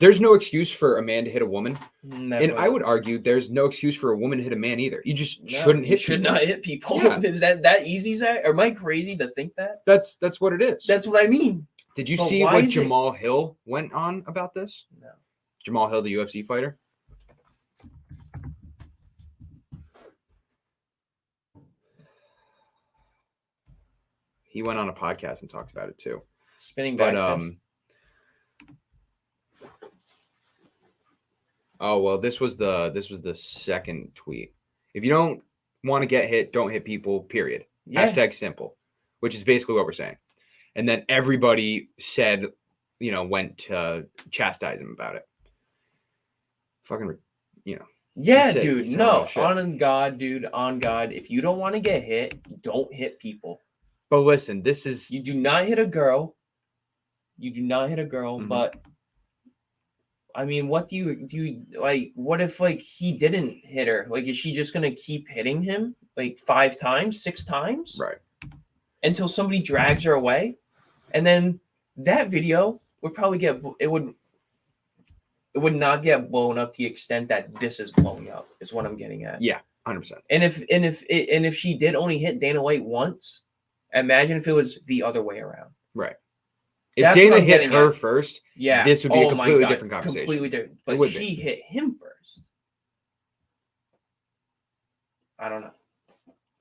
There's no excuse for a man to hit a woman. Never. And I would argue there's no excuse for a woman to hit a man either. You just shouldn't hit people. Should not hit people. Yeah. Is that easy, Zach? Am I crazy to think that? That's what it is. That's what I mean. Did you see what Jamal Hill went on about this? No. Jamal Hill, the UFC fighter? He went on a podcast and talked about it too. Spinning back fist. Oh well, this was the second tweet. If you don't want to get hit, don't hit people, period. Yeah. Hashtag simple, which is basically what we're saying. And then everybody said, went to chastise him about it. Fucking, Yeah, dude. No, on God, dude. On God. If you don't want to get hit, don't hit people. But listen, this is. You do not hit a girl. Mm-hmm. But I mean, what do you like? What if he didn't hit her? Like, is she just gonna keep hitting him 5 times, 6 times? Right. Until somebody drags her away, and then that video would probably it would not get blown up to the extent that this is blowing up. Is what I'm getting at. Yeah, 100%. And if she did only hit Dana White once, imagine if it was the other way around. Right. If Dana hit her first, this would be a completely different conversation. Completely different. But she hit him first. I don't know.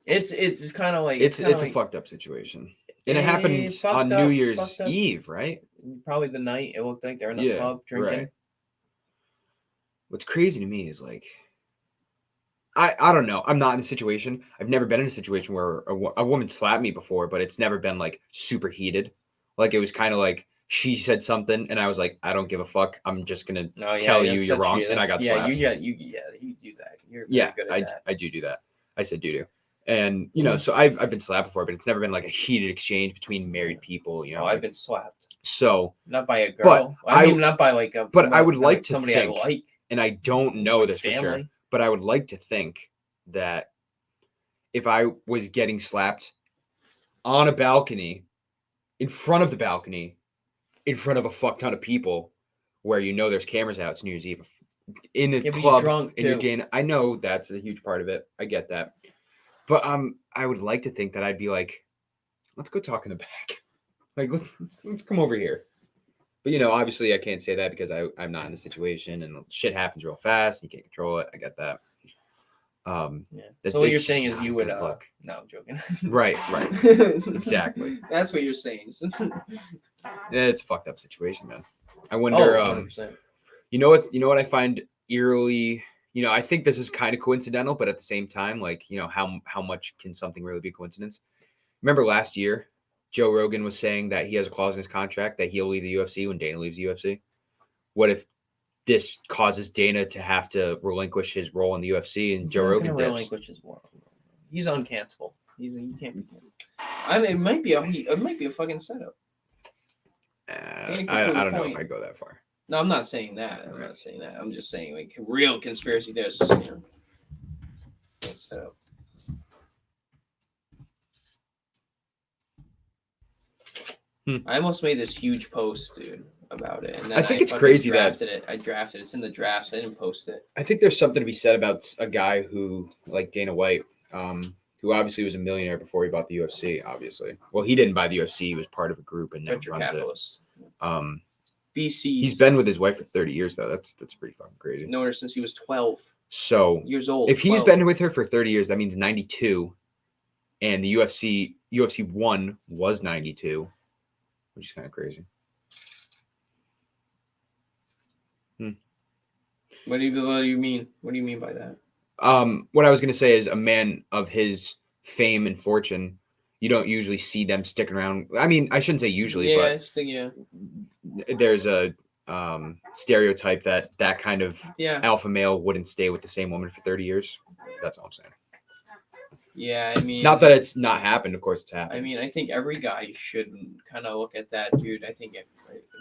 It's kind of like it's a fucked up situation, and it happened on New Year's Eve, right? Probably the night it looked like they're in the pub drinking. Right. What's crazy to me is I don't know. I'm not in a situation. I've never been in a situation where a woman slapped me before, but it's never been super heated. It was kind of she said something, and I was like, I don't give a fuck. I'm just gonna tell you you're wrong, and I got slapped. You do that. You're very good at that. I do that. I said doo-doo. And so I've been slapped before, but it's never been like a heated exchange between married people. Oh, I've been slapped. So not by a girl. I mean, not by like a. But I would like to somebody think, I like, and I don't know this family. for sure, but I would like to think that if I was getting slapped on a balcony, in front of the balcony, in front of a fuck ton of people, where there's cameras out, it's New Year's Eve, in a club, in your Jane. I know that's a huge part of it. I get that, but I would like to think that I'd be like, let's go talk in the back, like let's come over here. But obviously I can't say that because I'm not in the situation, and shit happens real fast. And you can't control it. I get that. So what you're saying is you would no, I'm joking. Right. Exactly. That's what you're saying. It's a fucked up situation, man. I wonder. 100%. You know what I find eerily. I think this is kind of coincidental, but at the same time, like how much can something really be a coincidence? Remember last year, Joe Rogan was saying that he has a clause in his contract that he'll leave the UFC when Dana leaves the UFC. What if this causes Dana to have to relinquish his role in the UFC and Joe Rogan relinquish his role? He's uncancelable. He can't be canceled. It might be a fucking setup. I don't know if I go that far. No, I'm not saying that. I'm just saying like real conspiracy there's setup. I almost made this huge post, dude, about it. And then I think it's crazy I drafted it. It's in the drafts. I didn't post it. I think there's something to be said about a guy who, like Dana White, who obviously was a millionaire before he bought the UFC, obviously. Well, he didn't buy the UFC. He was part of a group and now runs it. VC. He's been with his wife for 30 years, though. That's pretty fucking crazy. Known her since he was 12 years old. If he's been with her for 30 years, that means 92. And the UFC 1 was 92. Which is kind of crazy. What do you mean? What do you mean by that? What I was going to say is a man of his fame and fortune, you don't usually see them sticking around. I mean, I shouldn't say usually, but there's a stereotype that kind of alpha male wouldn't stay with the same woman for 30 years. That's all I'm saying. Yeah, I mean, not that it's not happened. Of course, it's happened. I mean, I think every guy should kind of look at that, dude. I think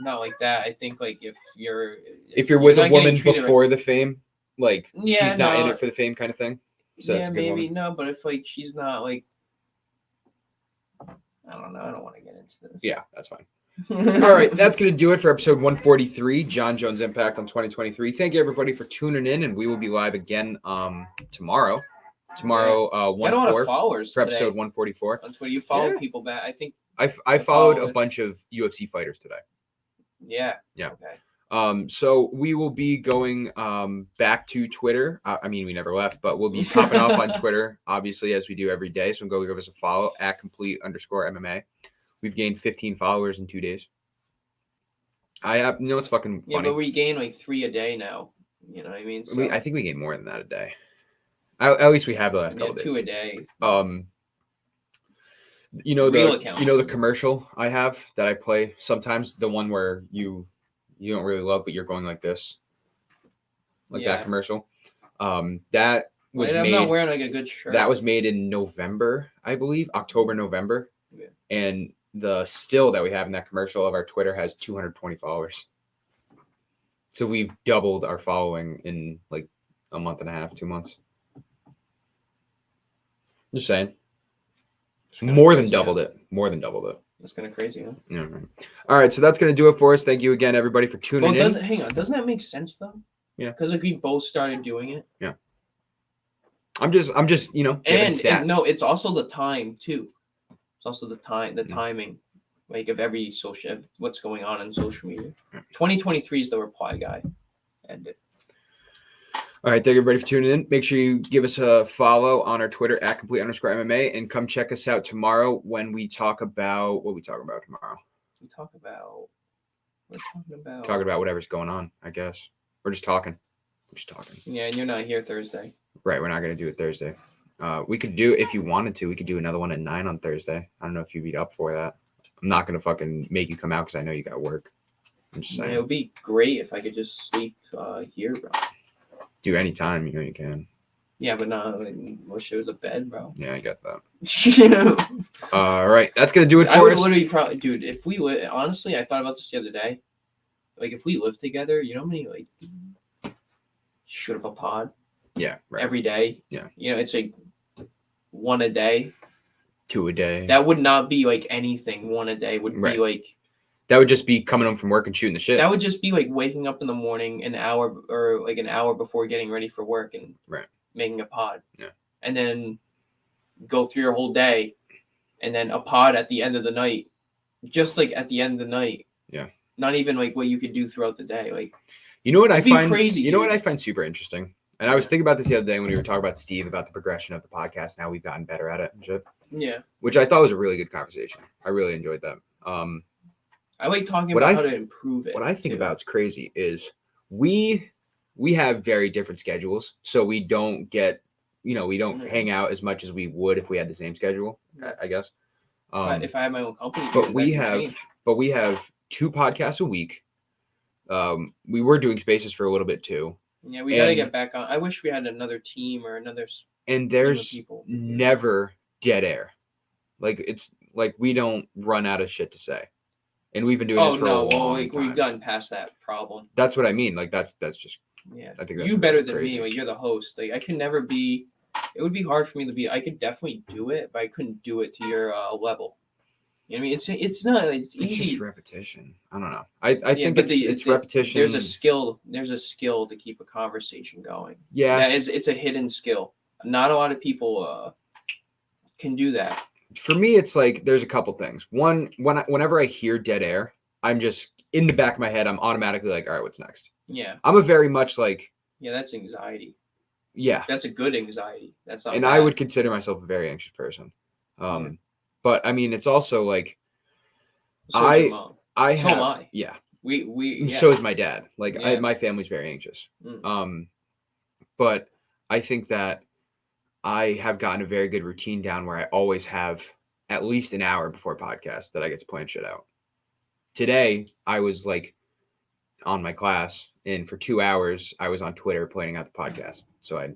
not like that. I think like if you're with a woman before the fame, like she's not in it for the fame, kind of thing. So that's a good maybe one. no, but if like she's not like, I don't know. I don't want to get into this. Yeah, that's fine. All right, that's going to do it for episode 143, Jon Jones Impact on 2023. Thank you everybody for tuning in, and we will be live again tomorrow. 1/4 followers for episode 144 on Twitter. You follow people back. I think I followed a bunch of UFC fighters today. Yeah. Okay. So we will be going back to Twitter. I mean, we never left, but we'll be popping off on Twitter, obviously, as we do every day. So go give us a follow at @complete_MMA. We've gained 15 followers in 2 days. It's fucking funny. Yeah, but we gain like 3 a day now. You know what I mean? So, I think we gain more than that a day. At least we have the last couple days. 2 a day. The commercial I have that I play sometimes, the one where you don't really love, but you're going like this, that commercial. That was made. I'm not wearing like a good shirt. That was made in November, I believe, October, November, and the still that we have in that commercial of our Twitter has 220 followers. So we've doubled our following in like a month and a half, 2 months. Just saying. More than doubled it. That's kind of crazy, huh? Yeah. All right, so that's going to do it for us. Thank you again, everybody, for tuning in. Hang on. Doesn't that make sense, though? Yeah. Because like we both started doing it. Yeah. I'm just giving stats. And no, it's also the time, too. It's also the timing, like of every what's going on in social media. 2023 is the reply guy. End it. All right, thank you everybody for tuning in. Make sure you give us a follow on our Twitter @complete_MMA, and come check us out tomorrow when we talk about what we talk about tomorrow. We're talking about whatever's going on, I guess. We're just talking. Yeah, and you're not here Thursday. Right, we're not going to do it Thursday. We could do, if you wanted to, we could do another one at 9 on Thursday. I don't know if you'd be up for that. I'm not going to fucking make you come out because I know you got work. I'm just saying. It would be great if I could just sleep here, bro. Do any time, you can. Yeah, but no, like, wish it was a bed, bro. Yeah, I get that. You know? All right, that's gonna do it I for would us. literally probably, dude. If we honestly, I thought about this the other day. Like, if we lived together, you know how many like shoot up a pod Yeah, right. every day. Yeah. You know, it's like 1 a day. 2 a day. That would not be like anything. 1 a day would Right. be like. That would just be coming home from work and shooting the shit. That would just be like waking up in the morning an hour before getting ready for work and making a pod. Yeah. And then go through your whole day, and then a pod at the end of the night, just like at the end of the night. Yeah. Not even like what you could do throughout the day. Like, you know what I find crazy. You know what I find super interesting, and I was thinking about this the other day when we were talking about Steve about the progression of the podcast. Now we've gotten better at it and shit. Yeah. Which I thought was a really good conversation. I really enjoyed that. I like talking about how to improve it. What I think about is crazy is we have very different schedules, so we don't get, we don't hang out as much as we would if we had the same schedule, I guess. If I had my own company, but we have 2 podcasts a week. We were doing spaces for a little bit too. Yeah, we got to get back on. I wish we had another team or another. And there's never dead air. Like, it's like we don't run out of shit to say. And we've been doing this for a long time. We've gotten past that problem. That's what I mean. Like, that's just. Yeah. I think that's you better than me. Like, you're the host. Like, I can never be. It would be hard for me to be. I could definitely do it, but I couldn't do it to your level. You know what I mean? It's not. It's easy. It's just repetition. I don't know. I think it's repetition. There's a skill. There's a skill to keep a conversation going. Yeah. It's a hidden skill. Not a lot of people can do that. For me, it's like there's a couple things. One, whenever I hear dead air, I'm just in the back of my head. I'm automatically like, all right, what's next? Yeah. I'm a very much like. Yeah, that's anxiety. Yeah. That's a good anxiety. That's not. And bad. I would consider myself a very anxious person. But I mean, it's also like. So is your mom. So am I. Yeah. We. So is my dad. Like my family's very anxious. But I think that I have gotten a very good routine down where I always have at least an hour before podcast that I get to plan shit out. Today, I was like on my class, and for 2 hours, I was on Twitter planning out the podcast. So I,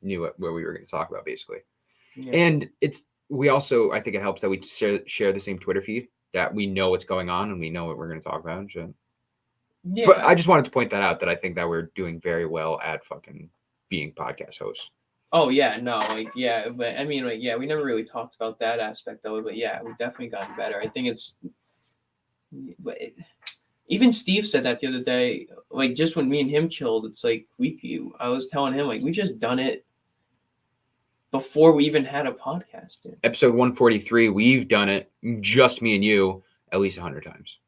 knew what we were going to talk about basically. Yeah. And we also, I think it helps that we share the same Twitter feed, that we know what's going on and we know what we're going to talk about and shit. Yeah. But I just wanted to point that out, that I think that we're doing very well at fucking being podcast hosts. Oh yeah, no, but I mean, we never really talked about that aspect of it, but yeah, we've definitely gotten better. I think even Steve said that the other day, like just when me and him chilled, it's like I was telling him like we just done it before we even had a podcast. Dude. Episode 143, we've done it, just me and you, at least 100 times.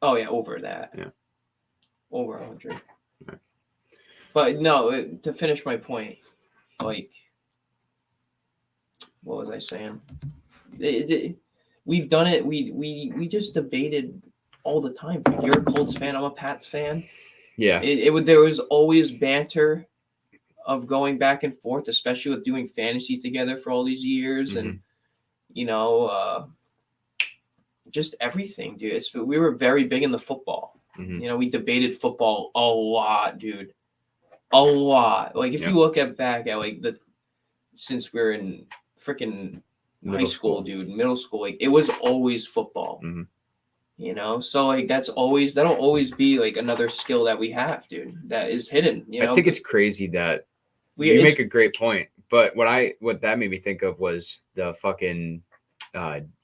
Oh yeah, over that. Yeah, over 100. Right. But no, to finish my point. Like, what was I saying? We've done it. We just debated all the time. You're a Colts fan. I'm a Pats fan. Yeah. There was always banter of going back and forth, especially with doing fantasy together for all these years, and just everything, dude. We were very big in the football. Mm-hmm. We debated football a lot, dude. A lot. Like if you look back at like since we're in freaking high school, dude, middle school, like it was always football. Mm-hmm. So like that'll always be like another skill that we have, dude, that is hidden. I think it's crazy that you make a great point. But what that made me think of was the fucking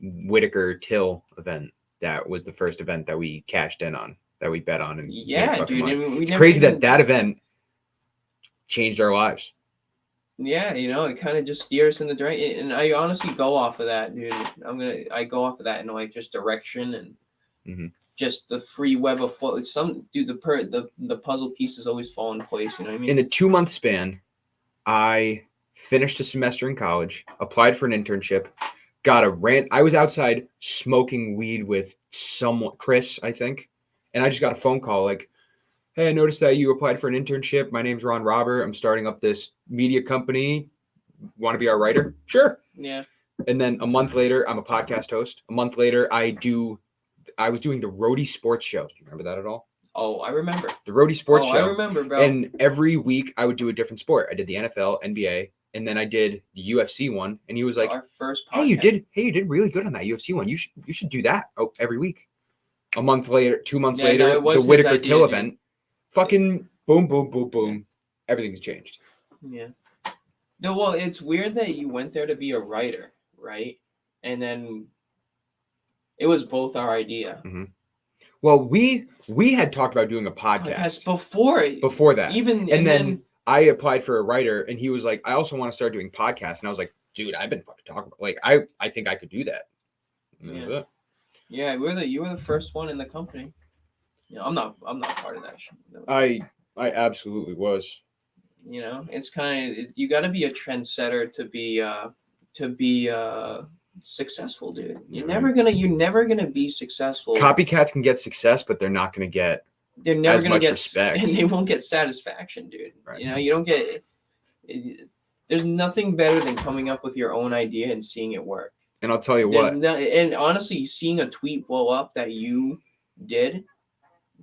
Whitaker Till event. That was the first event that we cashed in on, that we bet on, and dude, it's crazy that event changed our lives. Yeah, it kind of just steers us in the direction, and I honestly go off of that, dude. I go off of that in like just direction and just the free web of what the puzzle pieces always fall in place. You know what I mean? In a 2-month span, I finished a semester in college, applied for an internship, got a rant. I was outside smoking weed with Chris, I think, and I just got a phone call like, hey, I noticed that you applied for an internship. My name's Ron Robert. I'm starting up this media company. Want to be our writer? Sure. Yeah. And then a month later, I'm a podcast host. A month later, I was doing the Roadie Sports Show. Do you remember that at all? Oh, I remember. The Roadie Sports Show. I remember, bro. And every week I would do a different sport. I did the NFL, NBA, and then I did the UFC one. And he was like, our first podcast. Hey, you did really good on that UFC one. You should do that every week. A month later, 2 months later, the Whitaker Till event. Fucking boom, boom, boom, boom. Everything's changed. Yeah. No, well, it's weird that you went there to be a writer, right? And then it was both our idea. Mm-hmm. Well, we had talked about doing a podcast before that. And then I applied for a writer, and he was like, I also want to start doing podcasts. And I was like, dude, I've been fucking talking about, like, I think I could do that. And that was it. Yeah, you were the first one in the company. You know, I'm not part of that shit. I absolutely was. You know, it's kind of, you got to be a trendsetter to be successful, dude. You're never gonna be successful. Copycats can get success, but they're not gonna get. They're never gonna get respect, and they won't get satisfaction, dude. Right. You know, you don't get. There's nothing better than coming up with your own idea and seeing it work. And I'll tell you what. And honestly, seeing a tweet blow up that you did,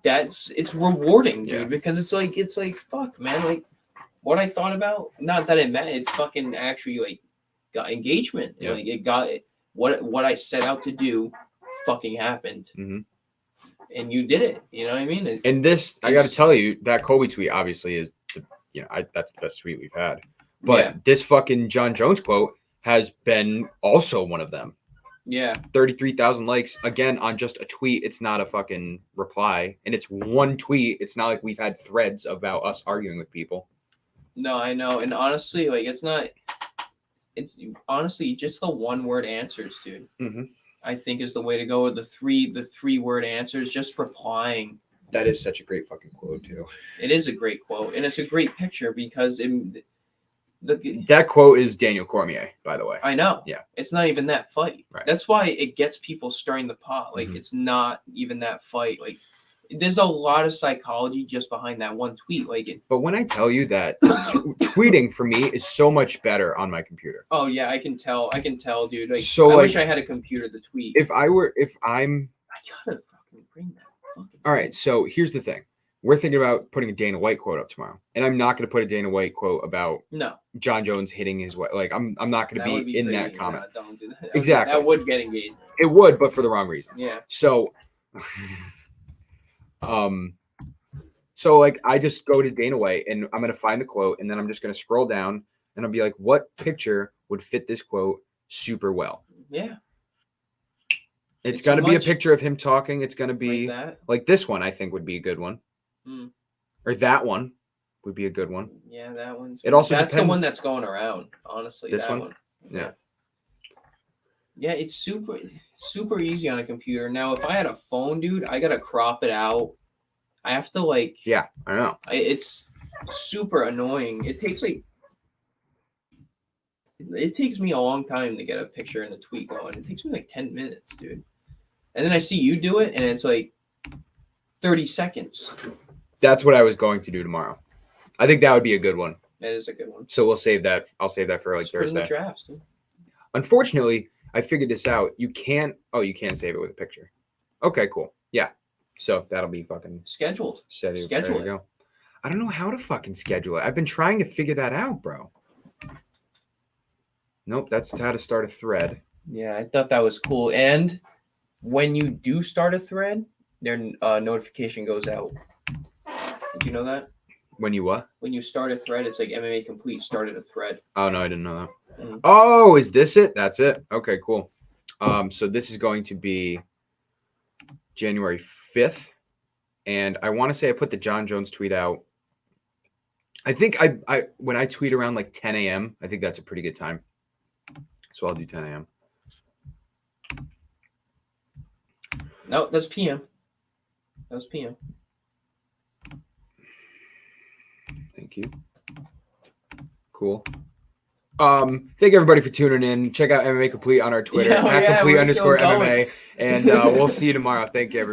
it's rewarding, dude. Because it's like fuck, man. Like what I thought about, not that it meant it fucking actually like got engagement. Yeah. Like it got what I set out to do, fucking happened. Mm-hmm. And you did it. You know what I mean? And this, I got to tell you, that Kobe tweet obviously is, that's the best tweet we've had. But this fucking Jon Jones quote has been also one of them. Yeah. 33,000 likes again on just a tweet. It's not a fucking reply, and it's one tweet. It's not like we've had threads about us arguing with people. No, I know. And honestly, like it's honestly just the one word answers, dude. Mm-hmm. I think is the way to go. The three word answers, just replying. That is such a great fucking quote too. It is a great quote, and it's a great picture because that quote is Daniel Cormier, by the way. I know. Yeah. It's not even that fight. Right. That's why it gets people stirring the pot. Like It's not even that fight. Like there's a lot of psychology just behind that one tweet. But when I tell you that tweeting for me is so much better on my computer. Oh yeah, I can tell, dude. Like, so I wish I had a computer to tweet. I gotta fucking bring that. All right, so here's the thing. We're thinking about putting a Dana White quote up tomorrow, and I'm not going to put a Dana White quote about Jon Jones hitting his way. Like I'm not going to be in crazy. That comment. No, don't do that. Exactly. That would get engaged. It would, but for the wrong reasons. Yeah. So, so like I just go to Dana White, and I'm going to find the quote, and then I'm just going to scroll down, and I'll be like, what picture would fit this quote super well? Yeah. It's got to be a picture of him talking. It's going to be like this one, I think would be a good one. Mm. Or that one would be a good one. Yeah, that one's. That's depends. The one that's going around, honestly. This one? Yeah. Yeah, it's super easy on a computer. Now, if I had a phone, dude, I got to crop it out. I have to Yeah, I know. It's super annoying. It takes me a long time to get a picture and a tweet going. It takes me 10 minutes, dude. And then I see you do it, and it's 30 seconds. That's what I was going to do tomorrow. I think that would be a good one. That is a good one. So we'll save that. I'll save that for Thursday. Put in the drafts, dude. Unfortunately, I figured this out. You can't save it with a picture. Okay, cool. Yeah. So that'll be fucking scheduled. Schedule it. Go. I don't know how to fucking schedule it. I've been trying to figure that out, bro. Nope, that's how to start a thread. Yeah, I thought that was cool. And when you do start a thread, their notification goes out. Did you know that? When you what? When you start a thread, it's like MMA Complete started a thread. Oh, no, I didn't know that. Mm-hmm. Oh, is this it? That's it? Okay, cool. So this is going to be January 5th. And I want to say I put the Jon Jones tweet out. I think I when I tweet around 10 a.m., I think that's a pretty good time. So I'll do 10 a.m. No, that's PM. That was PM. Thank you. Cool. Thank everybody for tuning in. Check out MMA Complete on our Twitter, @complete_MMA. And we'll see you tomorrow. Thank you, everybody.